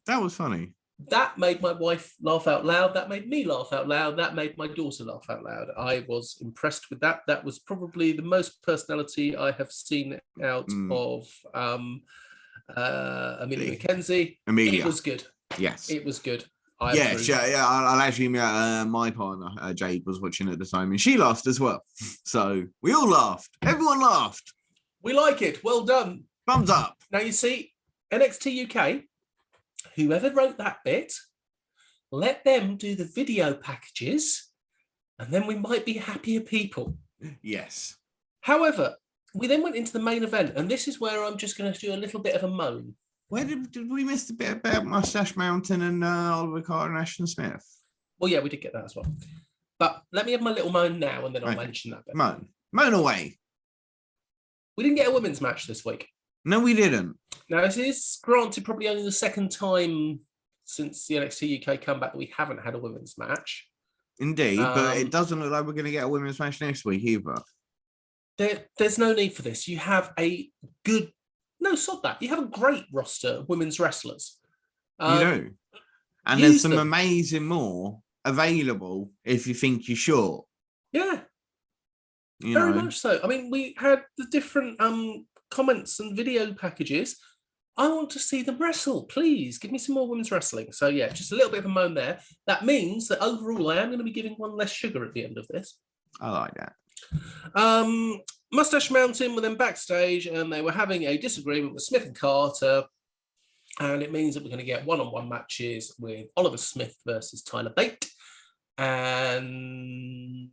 That was funny. That made my wife laugh out loud. That made me laugh out loud. That made my daughter laugh out loud. I was impressed with that. That was probably the most personality I have seen out of Amelia McKenzie. Amelia. It was good. Yes. It was good. I'll actually, my partner, Jade, was watching at the time, and she laughed as well. So we all laughed. Everyone laughed. We like it. Well done. Thumbs up. Now, you see, NXT UK, whoever wrote that bit, let them do the video packages, and then we might be happier people. Yes. However, we then went into the main event, and this is where I'm just going to do a little bit of a moan. Where did we miss the bit about Mustache Mountain and Oliver Carter and Ashton Smith? Well, yeah, we did get that as well. But let me have my little moan now, and then I'll mention that bit. Moan away. We didn't get a women's match this week. No, we didn't. Now, it is granted probably only the second time since the NXT UK comeback that we haven't had a women's match. Indeed, but it doesn't look like we're going to get a women's match next week either. There's no need for this. You have a good... No, sod that. You have a great roster of women's wrestlers. You do. And there's some amazing more available if you think you're sure. Yeah. Very much so. I mean, we had the different comments and video packages. I want to see them wrestle. Please give me some more women's wrestling. So, yeah, just a little bit of a moan there. That means that overall, I am going to be giving one less sugar at the end of this. I like that. Mustache Mountain were then backstage, and they were having a disagreement with Smith and Carter, and it means that we're going to get one-on-one matches with Oliver Smith versus Tyler Bate, and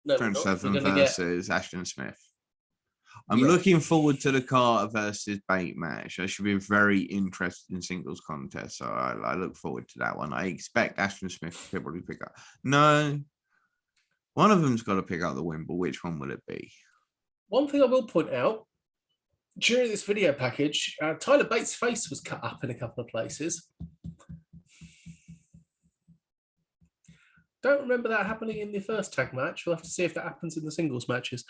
Trent Seven versus Ashton Smith. I'm looking forward to the Carter versus Bate match. That should be a very interesting singles contest, so I look forward to that one. I expect Ashton Smith to probably pick up. No, one of them's got to pick up the win, but which one will it be? One thing I will point out, during this video package, Tyler Bates' face was cut up in a couple of places. Don't remember that happening in the first tag match. We'll have to see if that happens in the singles matches.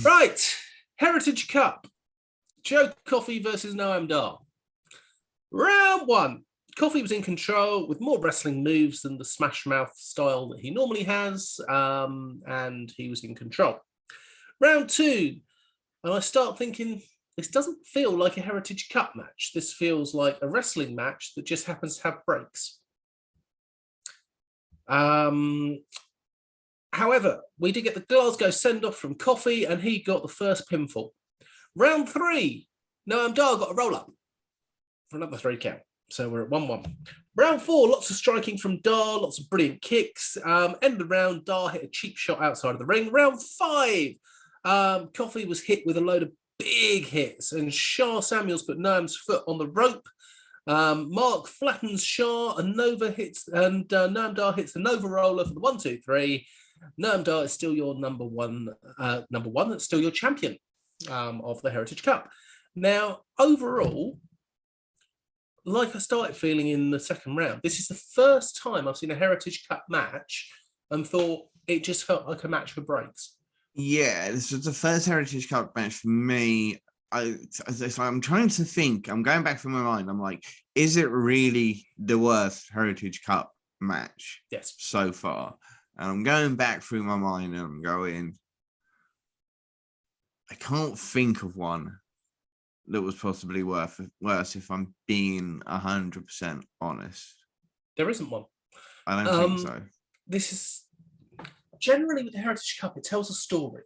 Right, Heritage Cup. Joe Coffey versus Noam Dar. Round one. Coffey was in control with more wrestling moves than the smash mouth style that he normally has, and he was in control. Round two, and I start thinking, this doesn't feel like a Heritage Cup match. This feels like a wrestling match that just happens to have breaks. However, we did get the Glasgow send-off from Coffey, and he got the first pinfall. Round three, Noam Dar got a roll-up for another 3 count. So we're at 1-1. Round four, lots of striking from Dar, lots of brilliant kicks. End of the round, Dar hit a cheap shot outside of the ring. Round five, Coffey was hit with a load of big hits, and Shah Samuels put Noam's foot on the rope. Mark flattens Shah, and Noam Dar hits the Nova Roller for the 1-2-3. Noam Dar is still your number one. That's still your champion of the Heritage Cup. Now, overall, like I started feeling in the second round, this is the first time I've seen a Heritage Cup match and thought it just felt like a match for breaks. Yeah, this was the first Heritage Cup match for me. I'm trying to think. I'm going back from my mind. I'm like, is it really the worst Heritage Cup match so far? And I'm going back through my mind and I'm going, I can't think of one that was possibly worse if I'm being 100% honest. There isn't one. I don't think so. This is generally with the Heritage Cup, it tells a story.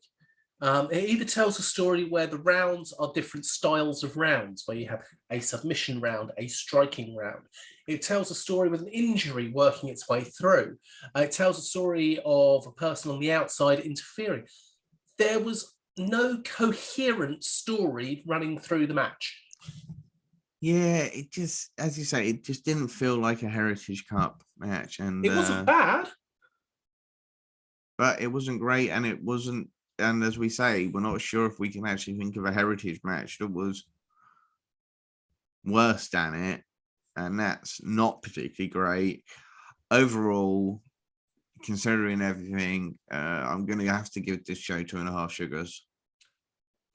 It either tells a story where the rounds are different styles of rounds, where you have a submission round, a striking round. It tells a story with an injury working its way through. It tells a story of a person on the outside interfering. There was no coherent story running through the match. Yeah, it just, as you say, it just didn't feel like a Heritage Cup match. And it wasn't bad. But it wasn't great, and it wasn't, and as we say, we're not sure if we can actually think of a Heritage match that was worse than it, and that's not particularly great. Overall, considering everything, I'm going to have to give this show 2.5 sugars.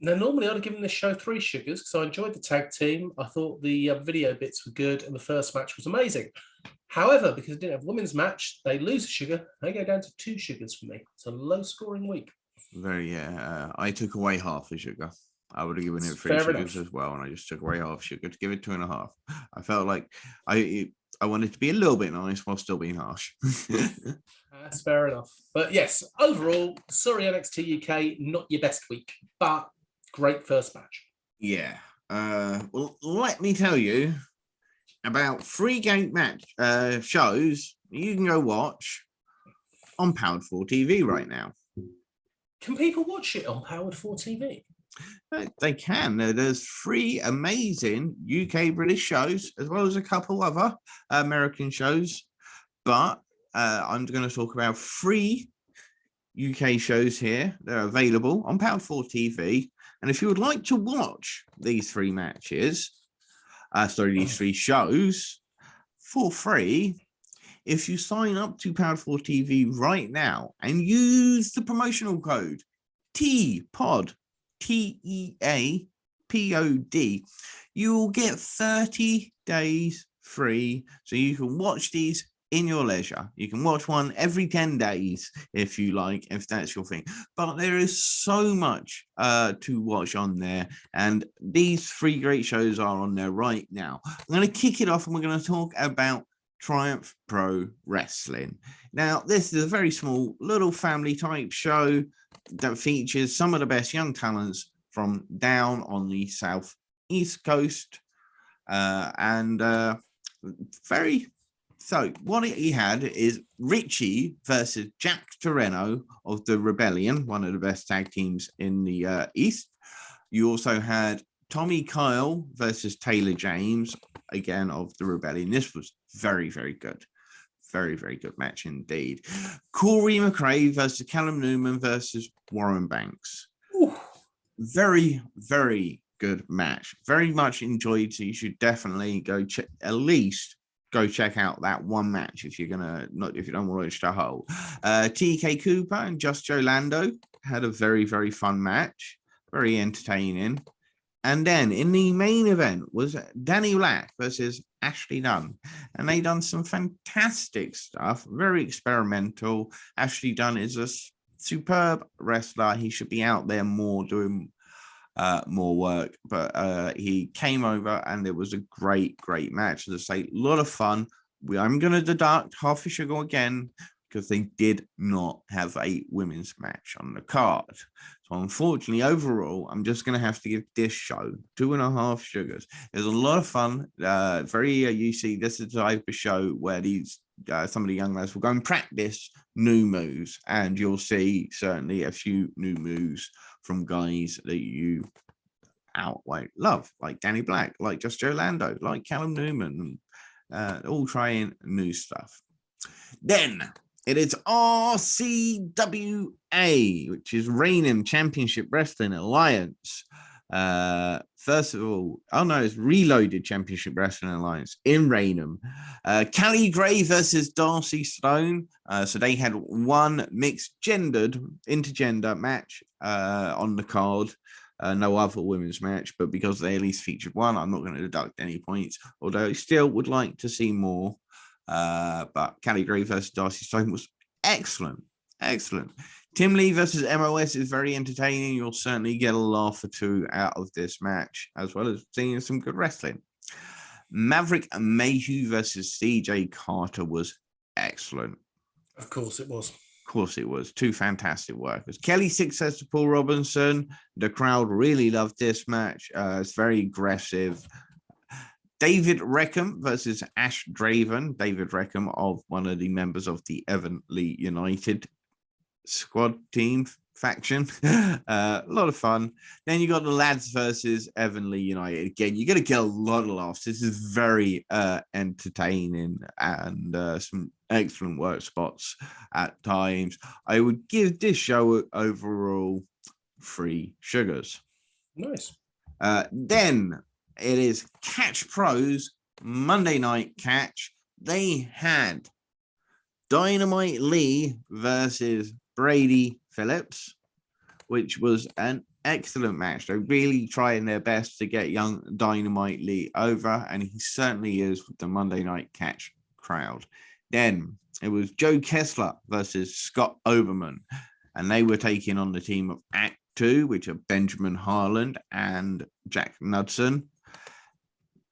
Now, normally I'd have given this show 3 sugars because I enjoyed the tag team. I thought the video bits were good, and the first match was amazing. However, because it didn't have a women's match, they lose a sugar. They go down to 2 sugars for me. It's a low-scoring week. I took away half a sugar. I would have given it 3 sugars as well, and I just took away half sugar to give it 2.5. I felt like I wanted to be a little bit nice while still being harsh. That's fair enough. But yes, overall, sorry NXT UK, not your best week, but great first match. Yeah. Well, let me tell you about 3 gate match shows you can go watch on Powered 4 TV right now. Can people watch it on Powered 4 TV? They can. There's 3 amazing UK British shows, as well as a couple other American shows. But I'm going to talk about 3 UK shows here. They're available on Powered 4 TV. And if you would like to watch these 3 matches, these 3 shows for free, if you sign up to Powered 4 TV right now and use the promotional code TPOD, TEAPOD, you will get 30 days free, so you can watch these in your leisure. You can watch one every 10 days if you like, if that's your thing. But there is so much to watch on there, and these 3 great shows are on there right now. I'm going to kick it off, and we're going to talk about Triumph Pro Wrestling. Now, this is a very small little family type show that features some of the best young talents from down on the South East Coast, So what he had is Richie versus Jack Torreno of the Rebellion, one of the best tag teams in the East. You also had Tommy Kyle versus Taylor James, again of the Rebellion. This was very, very good. Very, very good match indeed. Corey McRae versus Callum Newman versus Warren Banks. Ooh. Very, very good match. Very much enjoyed. So you should definitely go check, at least go check out that one match if you're gonna not if you don't want to watch the whole. TK Cooper and Just Joe Lando had a very, very fun match. Very entertaining. And then in the main event was Danny Black versus Ashley Dunn. And they done some fantastic stuff, very experimental. Ashley Dunn is a superb wrestler. He should be out there more doing more work. But he came over and it was a great, great match. As I say, a lot of fun. I'm going to deduct half a sugar again because they did not have a women's match on the card. So unfortunately, overall, I'm just going to have to give this show 2.5 sugars. It was a lot of fun. You see, this is the type of show where these some of the young lads will go and practice new moves, and you'll see certainly a few new moves from guys that you outright love, like Danny Black, like Just Joe Lando, like Callum Newman, all trying new stuff. Then it is RCWA, which is Raynham Championship Wrestling Alliance. First of all, it's Reloaded Championship Wrestling Alliance in Raynham. Callie Gray versus Darcy Stone. So they had one mixed intergender match on the card. No other women's match, but because they at least featured one, I'm not going to deduct any points, although I still would like to see more. But Callie Gray versus Darcy Stone was excellent. Tim Lee versus MOS is very entertaining. You'll certainly get a laugh or two out of this match, as well as seeing some good wrestling. Maverick Mayhew versus CJ Carter was excellent. Of course it was. course it was. Two fantastic workers. Kelly success to Paul Robinson. The crowd really loved this match. It's very aggressive. David Reckham versus Ash Draven. David Reckham, of one of the members of the Evently United squad team faction. A lot of fun. Then you got the lads versus Evently United. Again, you're going to get a lot of laughs. This is very entertaining and some excellent work spots at times. I would give this show overall 3 sugars. Nice. Then it is Catch Pros Monday Night Catch. They had Dynamite Lee versus Brady Phillips, which was an excellent match. They're really trying their best to get young Dynamite Lee over, and he certainly is with the Monday Night Catch crowd. Then it was Joe Kessler versus Scott Oberman, and they were taking on the team of Act 2, which are Benjamin Harland and Jack Knudsen.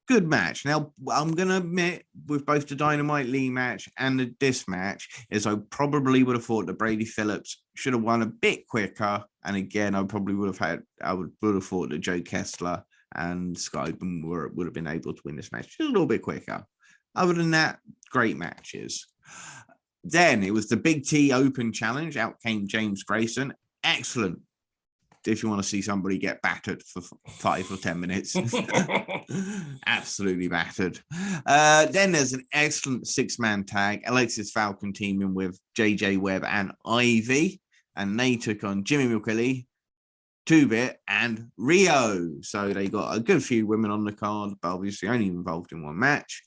Good match. Now, I'm going to admit, with both the Dynamite Lee match and this match, is I probably would have thought that Brady Phillips should have won a bit quicker. And again, I probably would have thought that Joe Kessler and Scott Oberman would have been able to win this match just a little bit quicker. Other than that, great matches. Then it was the Big T Open Challenge. Out came James Grayson. Excellent. If you want to see somebody get battered for 5 or 10 minutes. Absolutely battered. Then there's an excellent 6-man tag. Alexis Falcon teaming with JJ Webb and Ivy. And they took on Jimmy McQuilly, 2-Bit, and Rio. So they got a good few women on the card, but obviously only involved in one match.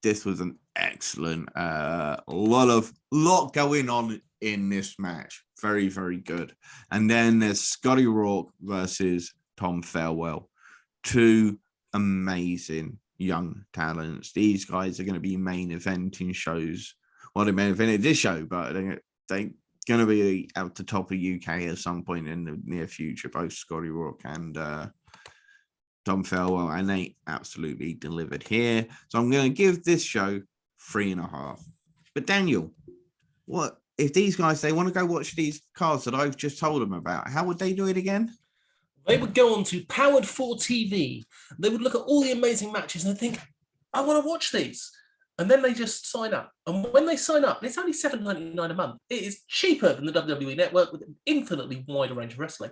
This was an excellent, lot going on in this match. Very, very good. And then there's Scotty Rourke versus Tom Farewell. 2 amazing young talents. These guys are going to be main eventing shows. Well, they main evented this show, but they're going to be at the top of UK at some point in the near future, both Scotty Rourke and Tom Farewell, and they absolutely delivered here. So I'm going to give this show 3.5. But Daniel, what if these guys, they want to go watch these cards that I've just told them about? How would they do it again? They would go on to Powered 4 TV. They would look at all the amazing matches and think, I want to watch these. And then they just sign up. And when they sign up, it's only $7.99 a month. It is cheaper than the WWE Network with an infinitely wider range of wrestling.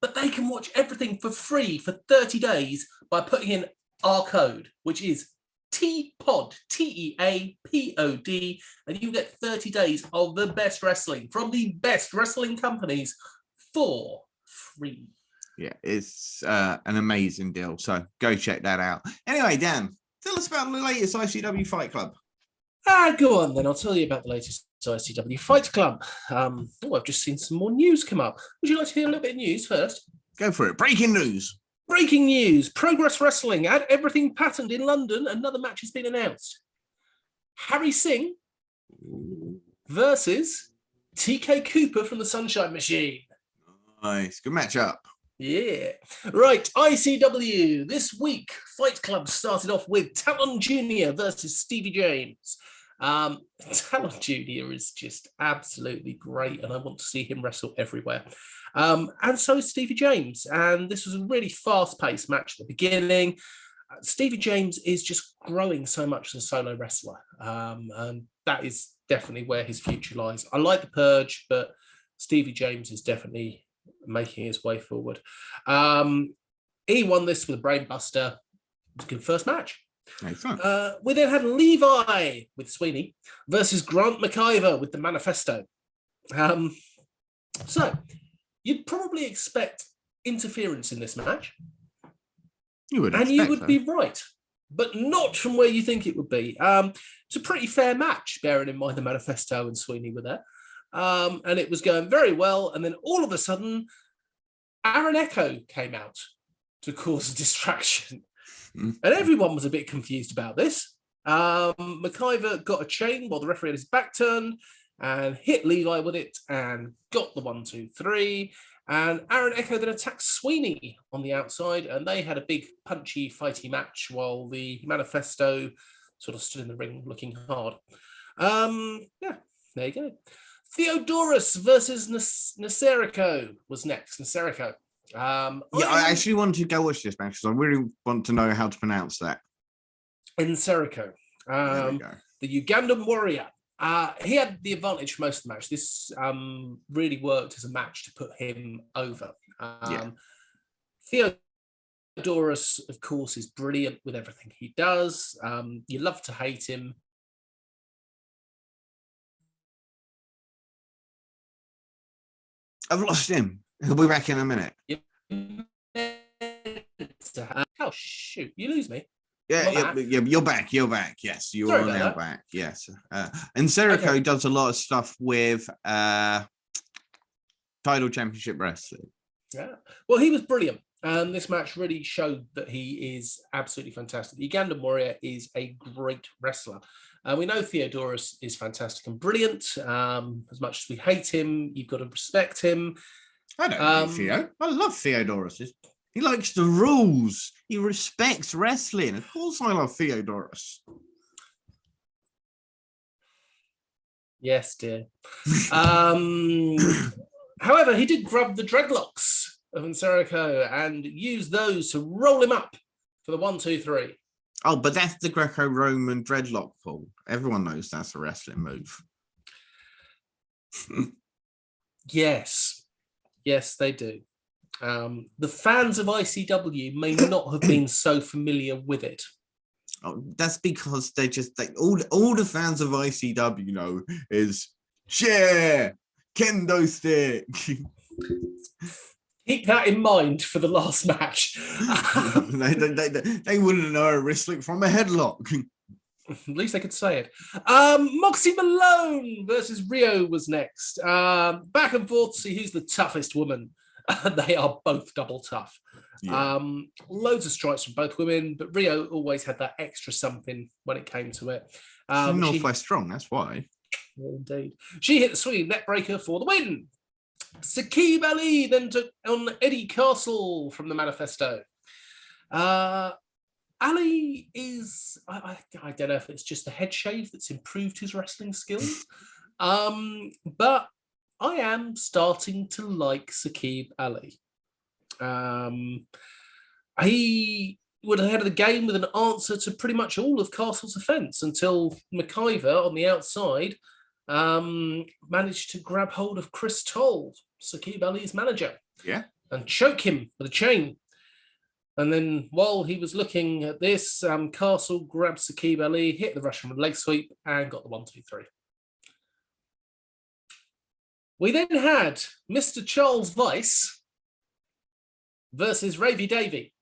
But they can watch everything for free for 30 days by putting in our code, which is TPOD, TEAPOD, and you get 30 days of the best wrestling from the best wrestling companies for free. Yeah, it's an amazing deal. So go check that out. Anyway, Dan, tell us about the latest ICW Fight Club. Go on then. I'll tell you about the latest ICW Fight Club. I've just seen some more news come up. Would you like to hear a little bit of news first? Go for it. Breaking news. Breaking news. Progress Wrestling at Everything Patterned in London. Another match has been announced. Harry Singh versus TK Cooper from the Sunshine Machine. Nice. Good matchup. Yeah. Right. ICW. This week, Fight Club started off with Talon Jr. versus Stevie James. Talon Jr. is just absolutely great, and I want to see him wrestle everywhere. And so is Stevie James. And this was a really fast-paced match at the beginning. Stevie James is just growing so much as a solo wrestler. And that is definitely where his future lies. I like the Purge, but Stevie James is definitely making his way forward. He won this with a brainbuster. It was a good first match. We then had Levi with Sweeney versus Grant McIver with the Manifesto. So you'd probably expect interference in this match. You would be right, but not from where you think it would be. It's a pretty fair match, bearing in mind the Manifesto and Sweeney were there. And it was going very well. And then all of a sudden, Aaron Echo came out to cause a distraction. And everyone was a bit confused about this. McIver got a chain while the referee had his back turned and hit Levi with it and got the 1, 2, 3. And Aaron Echo then attacked Sweeney on the outside, and they had a big punchy, fighty match while the Manifesto sort of stood in the ring looking hard. Yeah, there you go. Theodorus versus Naserico was next. Naserico. I actually wanted to go watch this match because I really want to know how to pronounce that. Nserico. The Ugandan warrior. He had the advantage for most of the match. This really worked as a match to put him over. Theodorus, of course, is brilliant with everything he does. You love to hate him. I've lost him. He'll be back in a minute. Oh, shoot. You lose me. Yeah, you're back. You're back. Yes, you are now back. Yes. And Serico does a lot of stuff with title championship wrestling. Yeah. Well, he was brilliant. This match really showed that he is absolutely fantastic. The Ugandan Warrior is a great wrestler. We know Theodorus is fantastic and brilliant. As much as we hate him, you've got to respect him. I don't hate Theo. I love Theodorus. He likes the rules. He respects wrestling. Of course I love Theodorus. Yes, dear. However, he did grab the dreadlocks of Nserico and use those to roll him up for the 1, 2, 3. Oh, but that's the Greco-Roman dreadlock pull. Everyone knows that's a wrestling move. Yes, they do. The fans of ICW may not have been so familiar with it. Oh, that's because all the fans of ICW know is chair, kendo stick. Keep that in mind for the last match. they wouldn't know a wrestling from a headlock. At least they could say it. Moxie Malone versus Rio was next. Back and forth to see who's the toughest woman. They are both double tough. Yeah. Loads of strikes from both women, but Rio always had that extra something when it came to it. She's Northwest strong, that's why. Indeed. She hit the swinging net breaker for the win. Sakib Ali then took on Eddie Castle from the Manifesto. Ali is, I don't know if it's just the head shave that's improved his wrestling skills, but I am starting to like Sakib Ali. He would have had the game with an answer to pretty much all of Castle's offence until McIver on the outside managed to grab hold of Chris Toll, Sakib Ali's manager, and choke him with a chain. And then while he was looking at this, Castle grabbed Sakib Ali, hit the Russian leg sweep, and got the 1, 2, 3. We then had Mr. Charles Weiss versus Ravy Davey.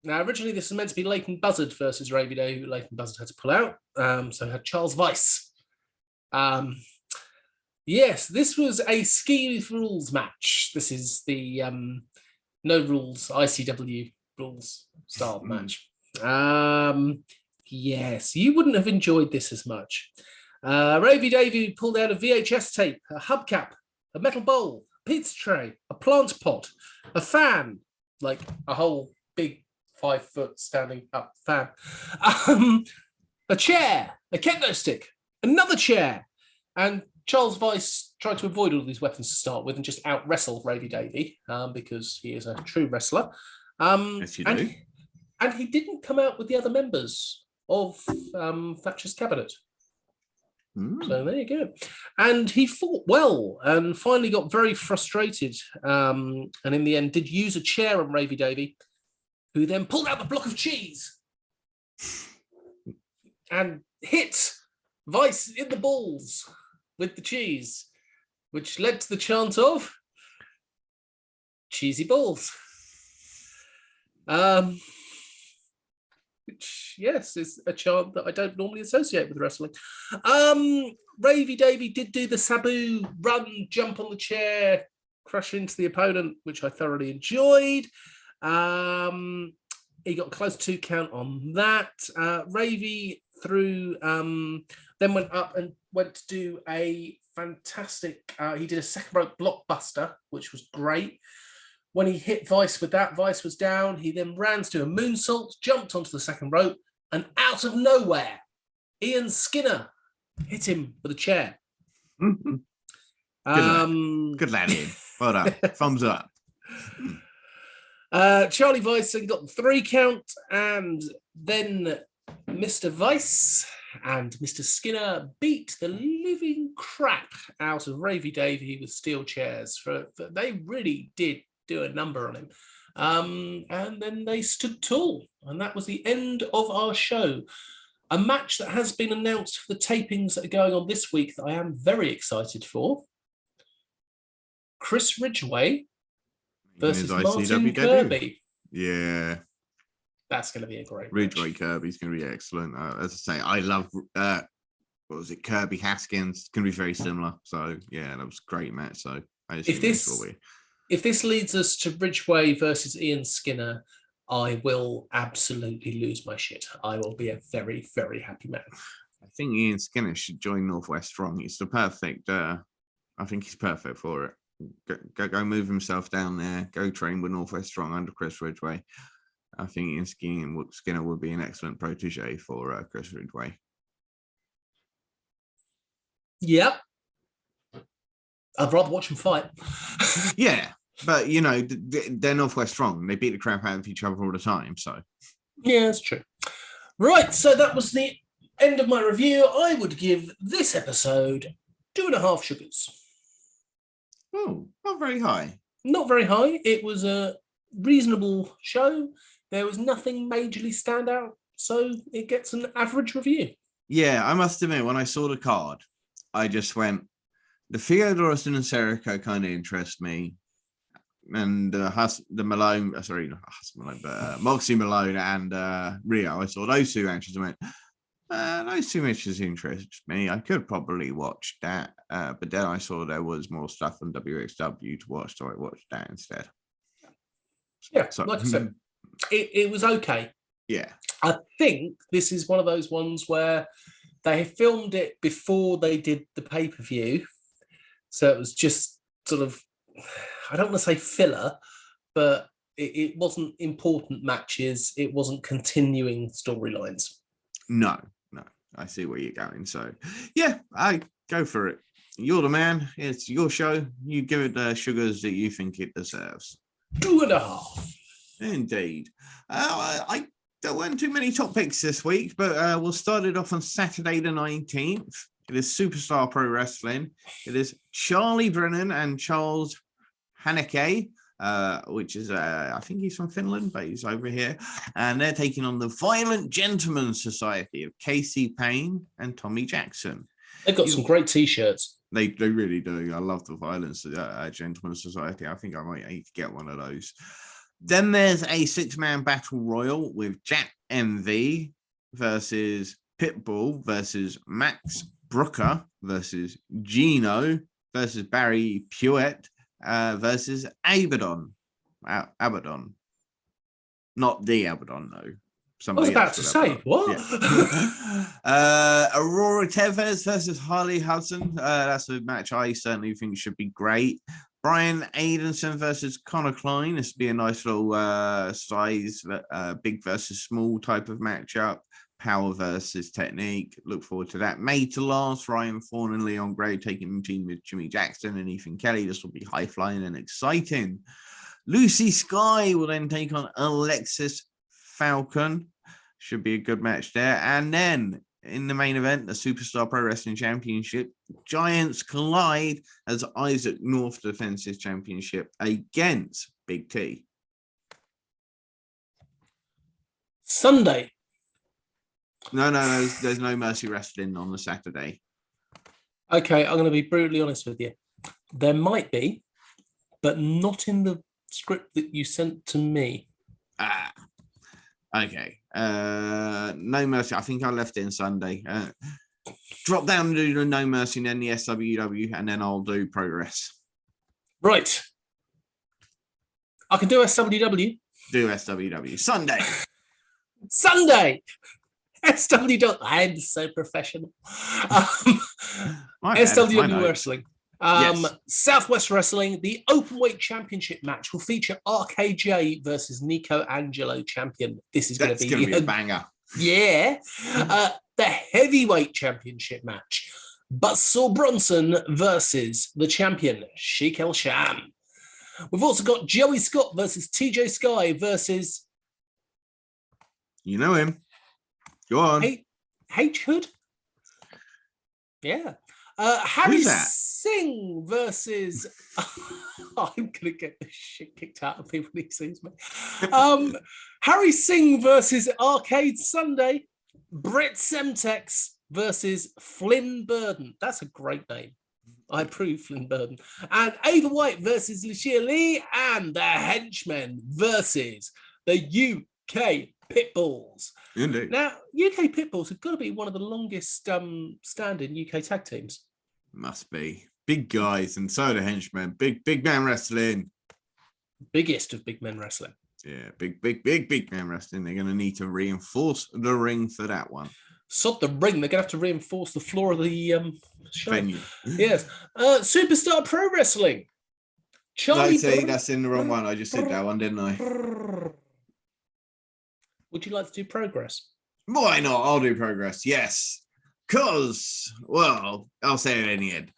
Now, originally this was meant to be Leighton Buzzard versus Ravy Davey, but Leighton Buzzard had to pull out, so we had Charles Weiss. Yes, this was a ski rules match. This is the no rules ICW rules style match. Yes, you wouldn't have enjoyed this as much. Ravy Davey pulled out a VHS tape, a hubcap, a metal bowl, a pizza tray, a plant pot, a fan, like a whole big 5-foot standing up fan, a chair, a kendo stick, another chair, and Charles Weiss tried to avoid all these weapons to start with and just out-wrestle Ravy Davey because he is a true wrestler. Yes, you do. And he didn't come out with the other members of Thatcher's cabinet. So there you go. And he fought well and finally got very frustrated and in the end did use a chair on Ravy Davey, who then pulled out the block of cheese and hit Weiss in the balls with the cheese, which led to the chant of cheesy balls. Which, yes, is a chant that I don't normally associate with wrestling. Ravy Davey did do the Sabu run, jump on the chair, crush into the opponent, which I thoroughly enjoyed. He got close to count on that. Ravy threw, then went up and went to do a fantastic, he did a second rope blockbuster, which was great. When he hit Weiss with that, Weiss was down. He then ran to do a moonsault, jumped onto the second rope, and out of nowhere, Ian Skinner hit him with a chair. Good lad, Ian. Well done. Thumbs up. Charlie Weisen got the 3 count, and then Mr. Weiss and Mr. Skinner beat the living crap out of Ravy Davey with steel chairs. They really did do a number on him. And then they stood tall, and that was the end of our show. A match that has been announced for the tapings that are going on this week that I am very excited for. Chris Ridgway versus Martin Kirby. Yeah. That's going to be a great Ridgway match. Kirby's going to be excellent. As I say, I love, what was it, Kirby Haskins. It's going to be very similar. So, yeah, that was a great match. So, I assume if this leads us to Ridgway versus Ian Skinner, I will absolutely lose my shit. I will be a very, very happy man. I think Ian Skinner should join Northwest Strong. He's the perfect, I think he's perfect for it. Go move himself down there. Go train with Northwest Strong under Chris Ridgway. I think Ian Skinner would be an excellent protege for Chris Ridgway. Yep. I'd rather watch him fight. Yeah, but you know, they're Northwest Strong. They beat the crap out of each other all the time. So yeah, that's true. Right, so that was the end of my review. I would give this episode 2.5 sugars. Oh, not very high. Not very high. It was a reasonable show. There was nothing majorly stand out, so it gets an average review. Yeah, I must admit, when I saw the card, I just went, the Theodoros and Serico kind of interest me. And Moxie Malone and Rio, I saw those 2 matches and went, those 2 matches interest me. I could probably watch that. But then I saw there was more stuff on WXW to watch, so I watched that instead. Yeah, so, like I said, it was okay. Yeah. I think this is one of those ones where they filmed it before they did the pay-per-view. So it was just sort of, I don't want to say filler, but it wasn't important matches. It wasn't continuing storylines. No, I see where you're going. So, yeah, I go for it. You're the man. It's your show. You give it the sugars that you think it deserves. 2.5. Indeed. There weren't too many top picks this week, but we'll start it off on Saturday the 19th. It is Superstar Pro Wrestling. It is Charlie Brennan and Charles Haneke, which is, I think he's from Finland, but he's over here. And they're taking on the Violent Gentleman Society of Casey Payne and Tommy Jackson. They've got some great T-shirts. They really do. I love the Violent Gentleman Society. I think I might need to get one of those. Then there's a 6-man battle royal with Jack MV versus Pitbull versus Max Brooker versus Gino versus Barry Puett versus Abaddon. Abaddon. Not the Abaddon, though. Somebody I was about to say, what? Yeah. Aurora Tevez versus Harley Hudson. That's a match I certainly think should be great. Brian Aidenson versus Connor Klein. This would be a nice little size, big versus small type of matchup. Power versus technique. Look forward to that. Made to last. Ryan Thorne and Leon Gray taking the team with Jimmy Jackson and Ethan Kelly. This will be high flying and exciting. Lucy Sky will then take on Alexis Falcon. Should be a good match there. And then in the main event, the Superstar Pro Wrestling Championship, Giants collide as Isaac North defends his championship against Big T. Sunday. No. There's no Mercy Wrestling on the Saturday. Okay, I'm going to be brutally honest with you. There might be, but not in the script that you sent to me. Okay. No Mercy. I think I left it in Sunday. Drop down and do the No Mercy and then the SWW, and then I'll do Progress. Right. I can do SWW. Do SWW. Sunday. SWW. I'm so professional. SWW Wrestling. Yes. Southwest Wrestling, the Openweight Championship match will feature RKJ versus Nico Angelo champion. This is going to be a banger. Yeah. The Heavyweight Championship match. Buzzsaw Bronson versus the champion, Sheik El Sham. We've also got Joey Scott versus TJ Sky versus... You know him. Go on. H. Hood? Yeah. Harry Who's that? Singh versus... I'm going to get the shit kicked out of me when he sees me. Harry Singh versus Arcade Sunday. Brett Semtex versus Flynn Burden. That's a great name. I approve Flynn Burden. And Ava White versus Lashia Lee. And the Henchmen versus the UK Pitbulls. Indeed. Now, UK Pitbulls have got to be one of the longest standing UK tag teams. Must be. Big guys, and so are the Henchmen. Big man wrestling. Biggest of big men wrestling. Yeah, big man wrestling. They're going to need to reinforce the ring for that one. Sod the ring. They're going to have to reinforce the floor of the show. Venue. Yes. Superstar Pro Wrestling. Charlie. That's in the wrong one. I just said that one, didn't I? Would you like to do Progress? Why not? I'll do Progress. Yes. Because, well, I'll say it in the end.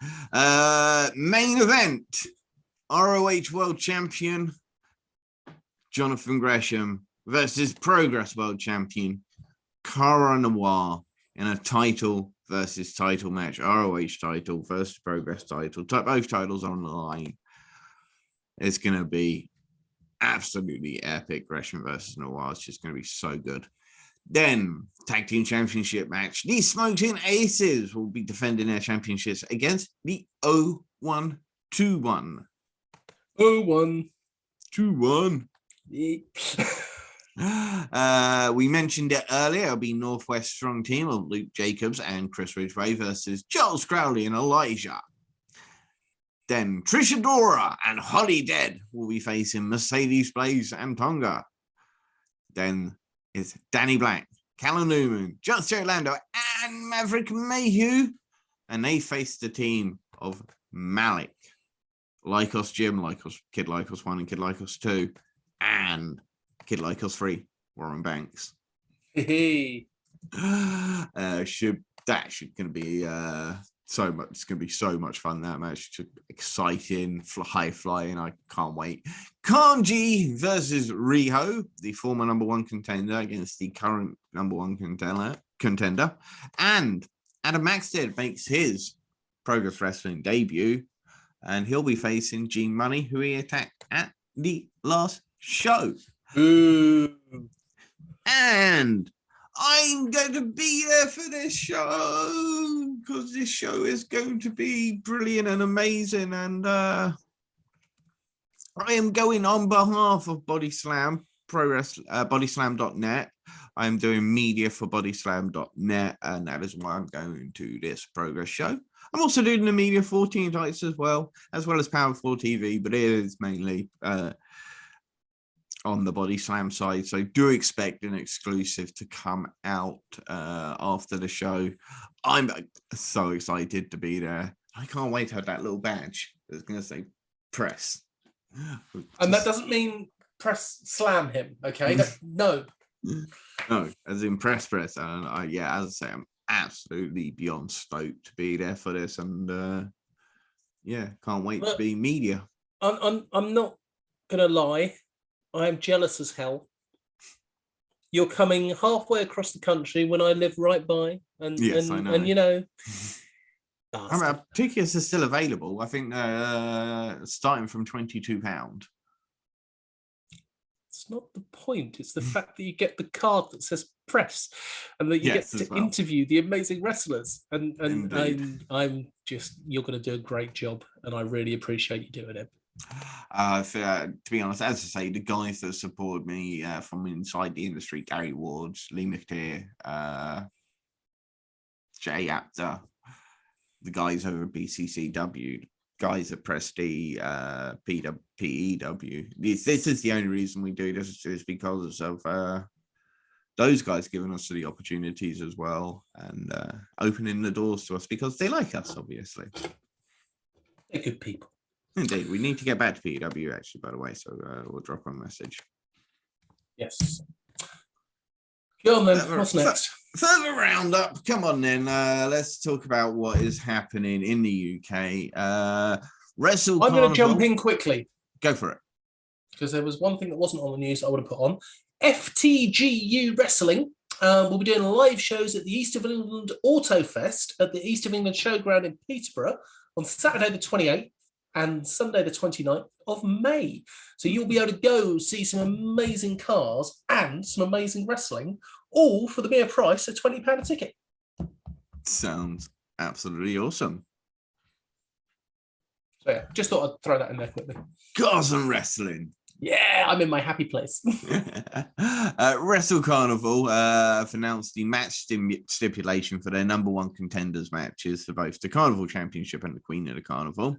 Main event. ROH World Champion Jonathan Gresham versus Progress World Champion Cara Noir in a title versus title match. ROH title versus Progress title. Both titles on the line. It's going to be absolutely epic. Gresham versus Noir. It's just going to be so good. Then, Tag Team Championship match. The Smoking Aces will be defending their championships against the 0121. 0121. We mentioned it earlier. It'll be Northwest Strong Team of Luke Jacobs and Chris Ridgway versus Charles Crowley and Elijah. Then Trish Adora and Holly Dead will be facing Mercedes Blaze and Tonga. Then it's Danny Black, Callum Newman, Justin Orlando, and Maverick Mayhew. And they face the team of Malik, Lycos Jim, Kid Lycos 1 and Kid Lycos 2, and Kid Lycos 3, Warren Banks. Hey. Should going to be so much. It's going to be so much fun. That match, exciting, high flying. I can't wait. Kanji versus Riho, the former number one contender against the current number one contender, and Adam Maxted makes his Progress Wrestling debut, and he'll be facing Gene Money, who he attacked at the last show. Ooh. And I'm going to be there for this show because this show is going to be brilliant and amazing. And I am going on behalf of Body Slam, bodyslam.net. I'm doing media for bodyslam.net, and that is why I'm going to this Progress show. I'm also doing the media for Teen Titans as well as Power 4 TV, but it is mainly on the Body Slam side. So do expect an exclusive to come out after the show. I'm so excited to be there. I can't wait to have that little badge that's going to say press. And that doesn't mean press slam him, okay? No, as in press. And yeah, as I say, I'm absolutely beyond stoked to be there for this, and yeah, can't wait to be media. I'm not gonna lie, I am jealous as hell. You're coming halfway across the country when I live right by, and yes, I know. And you know, tickets are still available. I think starting from £22. It's not the point. It's the fact that you get the card that says press, and that you get to interview the amazing wrestlers. And I'm just, you're going to do a great job, and I really appreciate you doing it. To be honest, as I say, the guys that support me from inside the industry, Gary Wards, Lee McTeer, Jay Apter, the guys over at BCCW, guys at Prestige, PEW. This is the only reason we do this, is because of those guys giving us the opportunities as well, and opening the doors to us because they like us, obviously. They're good people. Indeed. We need to get back to PEW, actually, by the way, so we'll drop a message. Yes. Go on then. What's next? further roundup. Come on then. Let's talk about what is happening in the UK. Wrestle I'm going to Carnival. jump in quickly. Go for it. Because there was one thing that wasn't on the news I would have put on. FTGU Wrestling will be doing live shows at the East of England Auto Fest at the East of England Showground in Peterborough on Saturday the 28th and Sunday the 29th of May. So you'll be able to go see some amazing cars and some amazing wrestling, all for the mere price of £20 a ticket. Sounds absolutely awesome. So yeah, just thought I'd throw that in there quickly. Cars and wrestling. Yeah, I'm in my happy place. Wrestle Carnival have announced the match stipulation for their number one contenders matches for both the Carnival Championship and the Queen of the Carnival.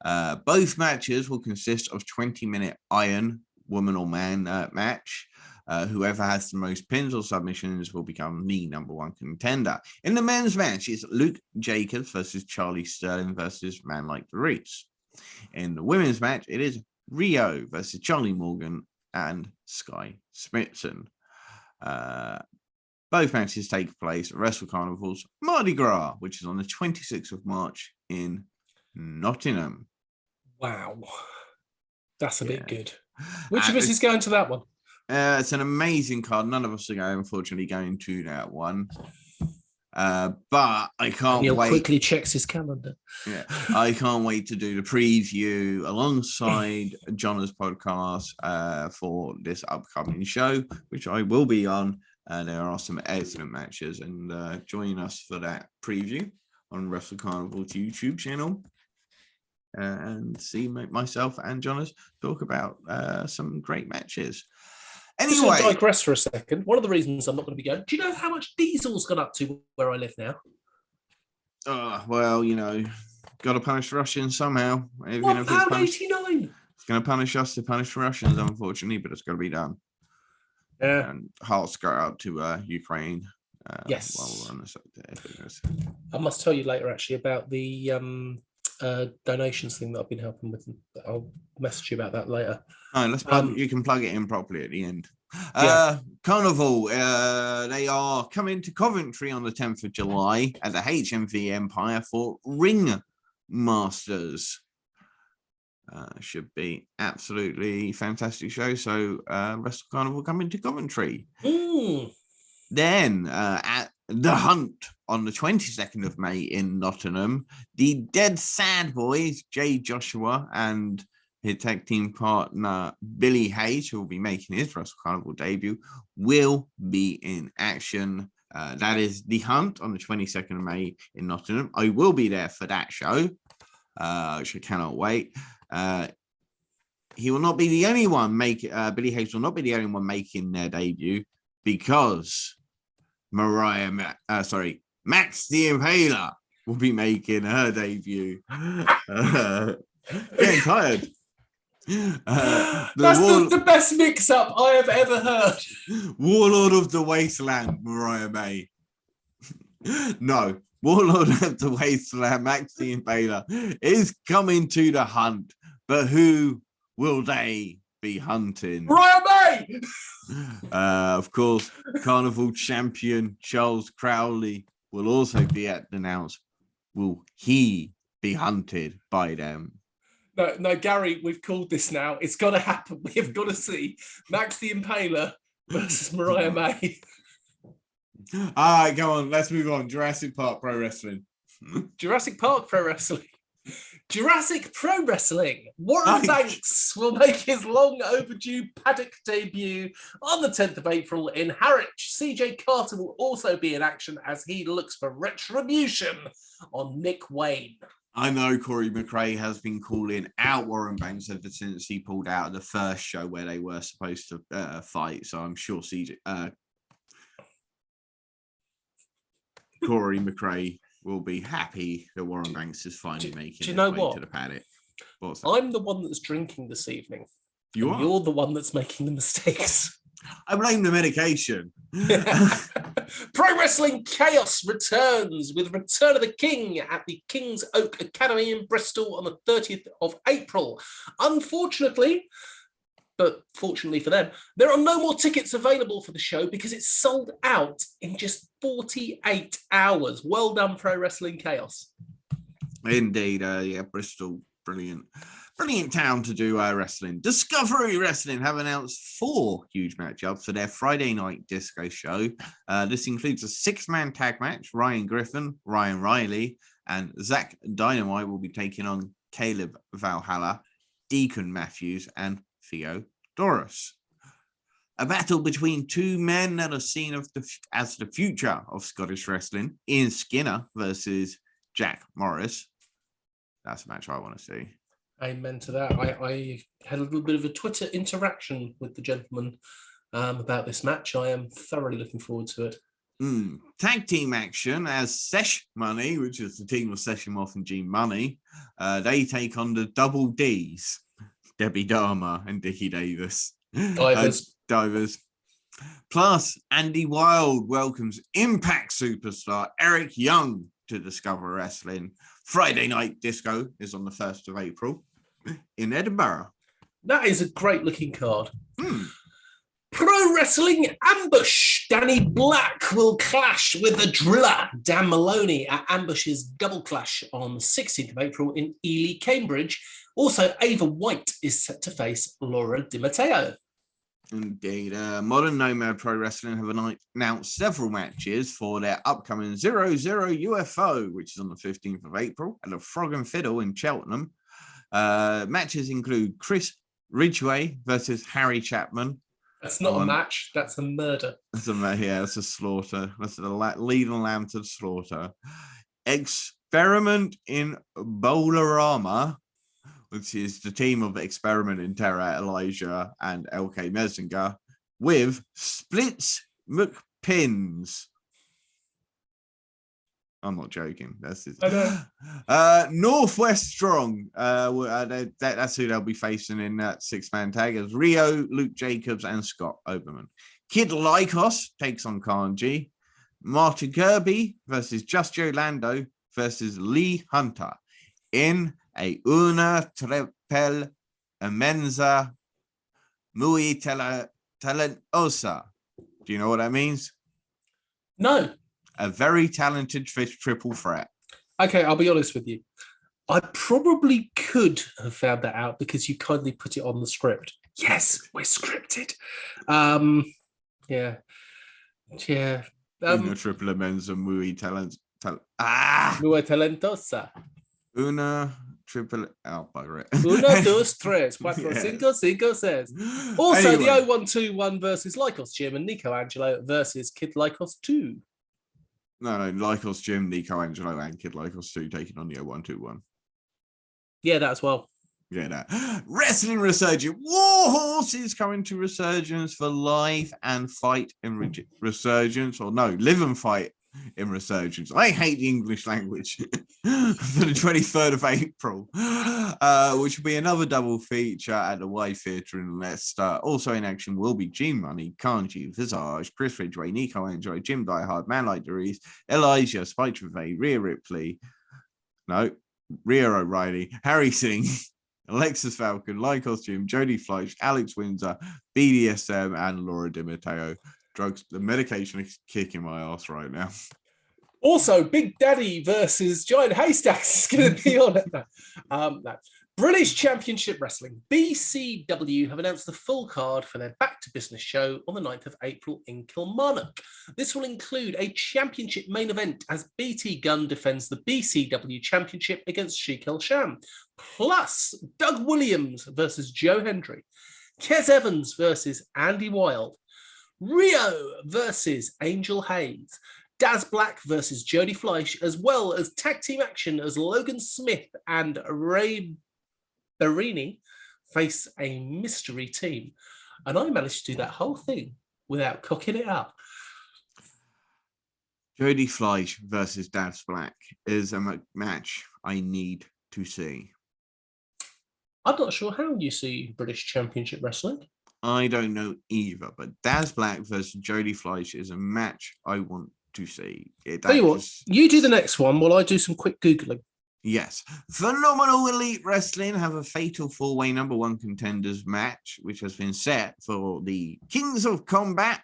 Both matches will consist of 20-minute iron woman or man match. Whoever has the most pins or submissions will become the number one contender. In the men's match, it's Luke Jacobs versus Charlie Sterling versus Man Like the Reese. In the women's match, it is Rio versus Charlie Morgan and Sky Smithson. Both matches take place at Wrestle Carnival's Mardi Gras, which is on the 26th of March in Nottingham. Wow. That's a bit good. Which of us is going to that one? It's an amazing card. None of us are unfortunately going to that one. But I can't Neil wait. Quickly checks his calendar. Yeah, I can't wait to do the preview alongside Jonna's podcast for this upcoming show, which I will be on. There are some excellent matches, and join us for that preview on Wrestle Carnival's YouTube channel. And see myself and Jonna's talk about some great matches. Anyway, just to digress for a second. One of the reasons I'm not going to be going. Do you know how much diesel's gone up to where I live now? Well, got to punish the Russians somehow. £1.89. It's going to punish us to punish the Russians, unfortunately, but it's got to be done. Yeah. And hearts go out to Ukraine. Yes. While we're on the subject. I must tell you later, actually, about the donations thing that I've been helping with. I'll message you about that later. All right, let's you can plug it in properly at the end. Yeah. Carnival, they are coming to Coventry on the 10th of July at the HMV Empire for Ring Masters. Should be absolutely fantastic show. So Wrestle Carnival coming to Coventry. Then at The Hunt on the 22nd of May in Nottingham, the Dead Sad Boys, Jay Joshua and his tag team partner Billy Hayes, who will be making his Wrestle Carnival debut, will be in action. That is The Hunt on the 22nd of May in Nottingham. I will be there for that show, which I cannot wait. He will not be the only one Billy Hayes will not be the only one making their debut, because Max the Impaler will be making her debut. Getting tired. That's the best mix-up I have ever heard. Warlord of the Wasteland, Mariah May. No, Warlord of the Wasteland, Max the Impaler, is coming to The Hunt. But who will they be hunting? Mariah May! Of course, Carnival champion Charles Crowley will also be announced. Will he be hunted by them? No, Gary, we've called this now. It's got to happen. We have got to see Max the Impaler versus Mariah May. All right, come on. Let's move on. Jurassic Park Pro Wrestling. Jurassic Park Pro Wrestling. Jurassic Pro Wrestling. Warren Banks will make his long overdue paddock debut on the 10th of April in Harwich. CJ Carter will also be in action as he looks for retribution on Nick Wayne. I know Corey McRae has been calling out Warren Banks ever since he pulled out of the first show where they were supposed to fight. So I'm sure Corey McRae will be happy that Warren Banks is finally making his way to the paddock. I'm the one that's drinking this evening. You're the one that's making the mistakes. I blame the medication. Pro Wrestling Chaos returns with Return of the King at the King's Oak Academy in Bristol on the 30th of April. Unfortunately, but fortunately for them, there are no more tickets available for the show because it's sold out in just 48 hours. Well done, Pro Wrestling Chaos. Indeed, yeah, Bristol, brilliant town to do wrestling. Discovery Wrestling have announced 4 huge matchups for their Friday night disco show. This includes a 6-man tag match. Ryan Griffin, Ryan Riley, and Zach Dynamite will be taking on Caleb Valhalla, Deacon Matthews, and Theo Doris. A battle between 2 men that are seen as the future of Scottish wrestling. Ian Skinner versus Jack Morris. That's a match I want to see. Amen to that. I had a little bit of a Twitter interaction with the gentleman about this match. I am thoroughly looking forward to it. Tag team action as Sesh Money, which is the team of Session Moth and Gene Money. They take on the Double Ds, Debbie Dharma and Dickie Davis. Divers. Plus, Andy Wilde welcomes Impact superstar Eric Young to Discover Wrestling. Friday Night Disco is on the 1st of April in Edinburgh. That is a great looking card. Pro Wrestling Ambush. Danny Black will clash with the Driller, Dan Maloney, at Ambush's Double Clash on the 16th of April in Ely, Cambridge. Also, Ava White is set to face Laura Di Matteo. Indeed. Modern Nomad Pro Wrestling have announced several matches for their upcoming 00 UFO, which is on the 15th of April at the Frog and Fiddle in Cheltenham. Matches include Chris Ridgway versus Harry Chapman. That's not a match, that's a murder. That's a slaughter. That's the lead and lamb to the slaughter. Experiment in Bolarama, which is the team of Experiment in Terra, Elijah, and LK Messinger, with Splits McPins. I'm not joking. That's it. Northwest Strong. That's who they'll be facing in that 6-man tag as Rio, Luke Jacobs, and Scott Oberman. Kid Lycos takes on Kanji. Martin Kirby versus Just Joe Lando versus Lee Hunter in a una triple immensa muy talentosa. Do you know what that means? No. A very talented triple threat. Okay, I'll be honest with you. I probably could have found that out because you kindly put it on the script. Yes, we're scripted. Yeah. Una triple immensa muy talentosa. Muy talentosa. Una triple. Oh, bugger it. Uno, dos, tres, cuatro, cinco, cinco, seis. Also, anyway. The 0121 versus Lycos Jim and Nico Angelo versus Kid Lycos 2. No, Lycos Jim, Nico Angelo, and Kid Lycos 2 taking on the 0121. Yeah, that as well. Yeah, that. Wrestling Resurgence. Warhorse is coming to Resurgence for live and fight in Resurgence. Or no, live and fight in Resurgence. I hate the English language. For the 23rd of April, which will be another double feature at the Y Theatre in Leicester. Also in action will be Gene Money, Kanji, Visage, Chris Ridgway, Nico Enjoy, Jim Diehard, Man Like Derice, Elijah, Spike Trevay, Rhea Ripley, Rhea O'Reilly, Harry Singh, Alexis Falcon, Lycos Jim, Jodie Fleisch, Alex Windsor, BDSM, and Laura Di Matteo. Drugs, the medication is kicking my ass right now. Also, Big Daddy versus Giant Haystacks is going to be on it. No. British Championship Wrestling, BCW, have announced the full card for their Back to Business show on the 9th of April in Kilmarnock. This will include a championship main event as BT Gunn defends the BCW Championship against Sheik El Sham, plus Doug Williams versus Joe Hendry, Kes Evans versus Andy Wilde, Rio versus Angel Hayes, Daz Black versus Jody Fleisch, as well as tag team action as Logan Smith and Ray Barini face a mystery team. And I managed to do that whole thing without cocking it up. Jody Fleisch versus Daz Black is a match I need to see. I'm not sure how you see British Championship Wrestling. I don't know either, but Daz Black versus Jody Fleisch is a match I want to see. Tell you what, you do the next one while I do some quick Googling. Yes. Phenomenal Elite Wrestling have a fatal four-way number one contenders match, which has been set for the Kings of Combat.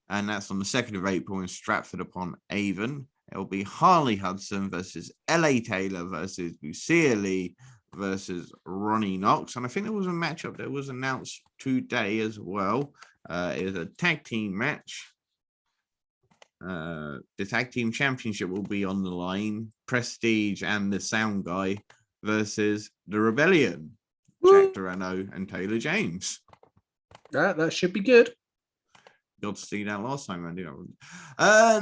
And that's on the 2nd of April in Stratford-upon-Avon. It'll be Harley Hudson versus LA Taylor versus Lucia Lee versus Ronnie Knox. And I think there was a matchup that was announced today as well. It is a tag team match. The tag team championship will be on the line. Prestige and the Sound Guy versus the Rebellion. Jack Dorano and Taylor James. That should be good. Got to see that last time, Andy.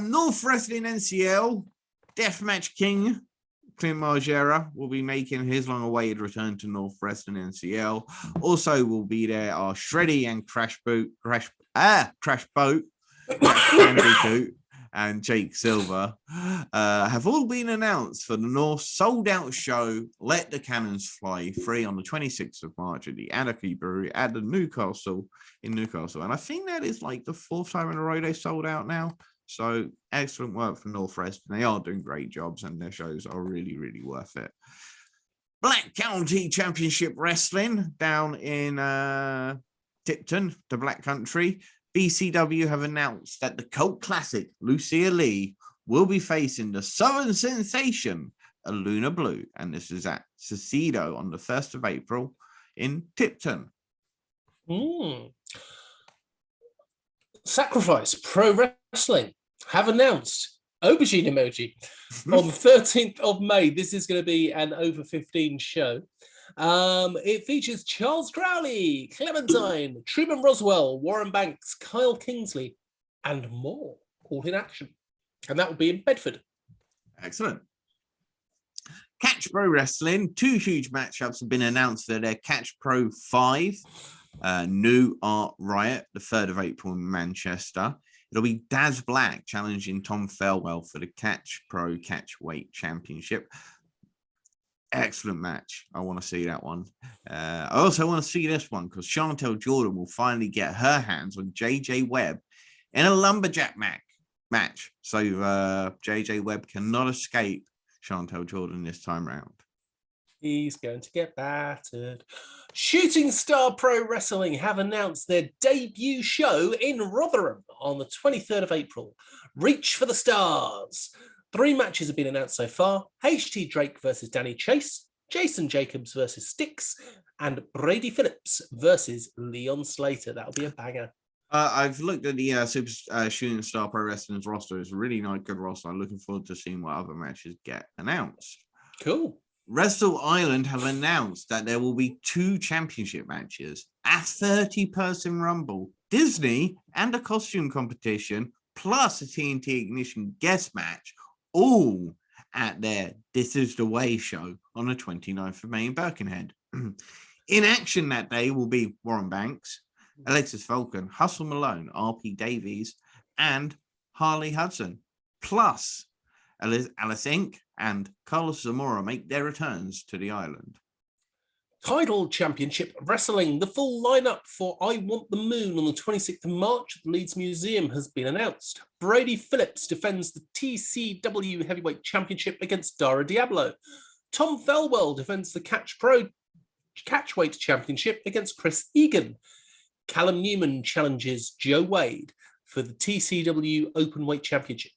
North Wrestling NCL Deathmatch King Clint Margera will be making his long-awaited return to North Wrestling NCL. Also will be there are Shreddy and Crash Boat, Bandicoot, and Jake Silver have all been announced for the North sold-out show Let the Cannons Fly free on the 26th of March at the Anarchy Brewery at the Newcastle. And I think that is like the 4th time in a row they sold out now. So excellent work from North Wrestling. They are doing great jobs and their shows are really, really worth it. Black County Championship Wrestling down in Tipton, the Black Country. BCW have announced that the cult classic Lucia Lee will be facing the Southern Sensation, Luna Blue, and this is at Cecedo on the 1st of April in Tipton. Sacrifice Pro Wrestling have announced Aubergine emoji on the 13th of May. This is going to be an over 15 show. It features Charles Crowley, Clementine, Truman Roswell, Warren Banks, Kyle Kingsley, and more, all in action. And that will be in Bedford. Excellent. Catch Pro Wrestling, 2 huge matchups have been announced for their Catch Pro 5. New Art Riot, the 3rd of April in Manchester. It'll be Daz Black challenging Tom Felwell for the Catch Pro Catchweight Championship. Excellent match. I want to see that one. I also want to see this one because Chantel Jordan will finally get her hands on JJ Webb in a lumberjack match. So JJ Webb cannot escape Chantel Jordan this time round. He's going to get battered. Shooting Star Pro Wrestling have announced their debut show in Rotherham on the 23rd of April. Reach for the Stars. 3 matches have been announced so far. HT Drake versus Danny Chase, Jason Jacobs versus Styx, and Brady Phillips versus Leon Slater. That'll be a banger. I've looked at the Super Shooting Star Pro Wrestling's roster. It's a really nice, good roster. I'm looking forward to seeing what other matches get announced. Cool. Wrestle Island have announced that there will be 2 championship matches, a 30-person Rumble, Disney, and a costume competition, plus a TNT Ignition guest match, all at their This Is The Way show on the 29th of May in Birkenhead. In action that day will be Warren Banks, Alexis Falcon, Hustle Malone, RP Davies, and Harley Hudson, plus Alice Inc. and Carlos Zamora make their returns to the island. Title Championship Wrestling. The full lineup for I Want the Moon on the 26th of March at the Leeds Museum has been announced. Brady Phillips defends the TCW Heavyweight Championship against Dara Diablo. Tom Felwell defends the Catch Pro Catchweight Championship against Chris Egan. Callum Newman challenges Joe Wade for the TCW Openweight Championship.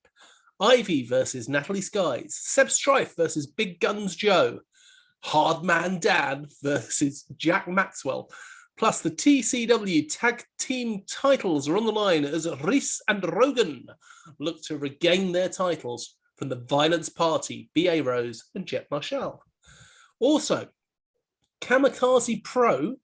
Ivy versus Natalie Skies. Seb Strife versus Big Guns Joe. Hardman Dan versus Jack Maxwell. Plus the TCW tag team titles are on the line as Reese and Rogan look to regain their titles from the Violence Party, B.A. Rose and Jet Marshall. Also, Kamikaze Pro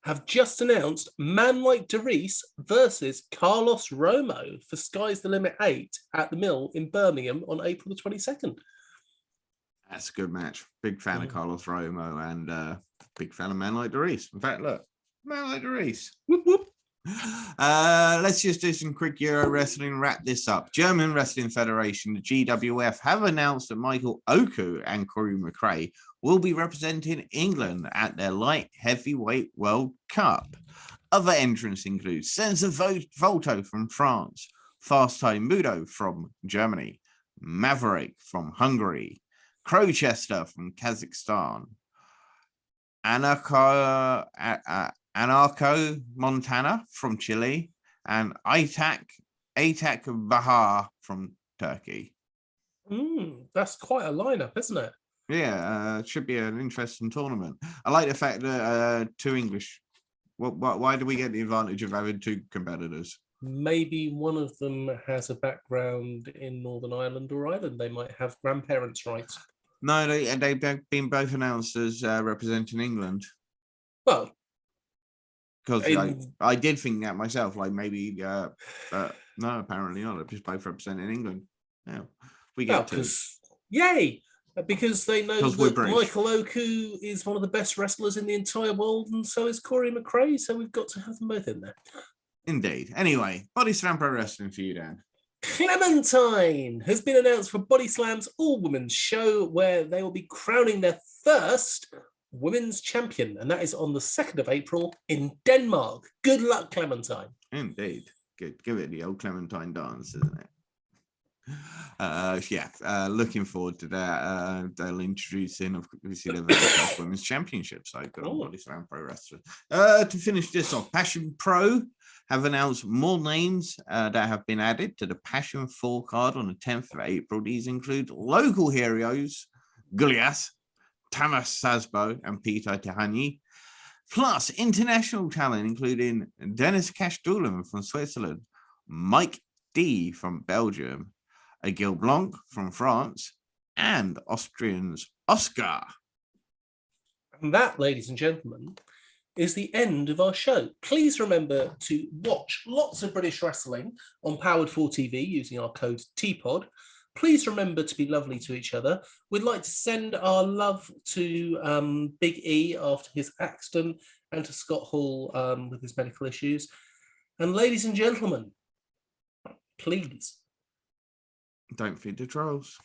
have just announced Man Like Derice versus Carlos Romo for Sky's the Limit 8 at the Mill in Birmingham on April the 22nd. That's a good match. Big fan of Carlos Romo and big fan of Man Like Derice. In fact, look, Man Like Derice. Whoop, whoop. Let's just do some quick Euro wrestling and wrap this up. German Wrestling Federation, the GWF, have announced that Michael Oku and Corey McRae will be representing England at their light heavyweight World Cup. Other entrants include Senza Volto from France, Fast Time Mudo from Germany, Maverick from Hungary, Crowchester from Kazakhstan, Anarco Montana from Chile, and Aytak Bahar from Turkey. That's quite a lineup, isn't it? Yeah, it should be an interesting tournament. I like the fact that two English. Why do we get the advantage of having two competitors? Maybe one of them has a background in Northern Ireland or Ireland. They might have grandparents' rights. No, they've been both announced as representing England. Well, because I did think that myself, like maybe, no, apparently not. They're just both representing England. Yeah, we get to. Yay! Because they know that British. Michael Oku is one of the best wrestlers in the entire world, and so is Corey McRae. So we've got to have them both in there. Indeed. Anyway, Body Slam Pro Wrestling for you, Dan. Clementine has been announced for Body Slam's all-women's show, where they will be crowning their first women's champion, and that is on the 2nd of April in Denmark. Good luck, Clementine. Indeed. Good. Give it the old Clementine dance, isn't it? Looking forward to that. They'll introduce in, obviously, the very first women's championship. So good on Body Slam Pro Wrestling. To finish this off, Passion Pro have announced more names that have been added to the Passion 4 card on the 10th of April. These include local heroes, Gulias, Tamas Sasbo, and Peter Tehani, plus international talent, including Dennis Cash-Doolan from Switzerland, Mike D from Belgium, Gil Blanc from France, and Austrian's Oscar. And that, ladies and gentlemen, is the end of our show. Please remember to watch lots of British wrestling on Powered 4 TV using our code TPOD. Please remember to be lovely to each other. We'd like to send our love to Big E after his accident, and to Scott Hall with his medical issues. And ladies and gentlemen, please, don't feed the trolls.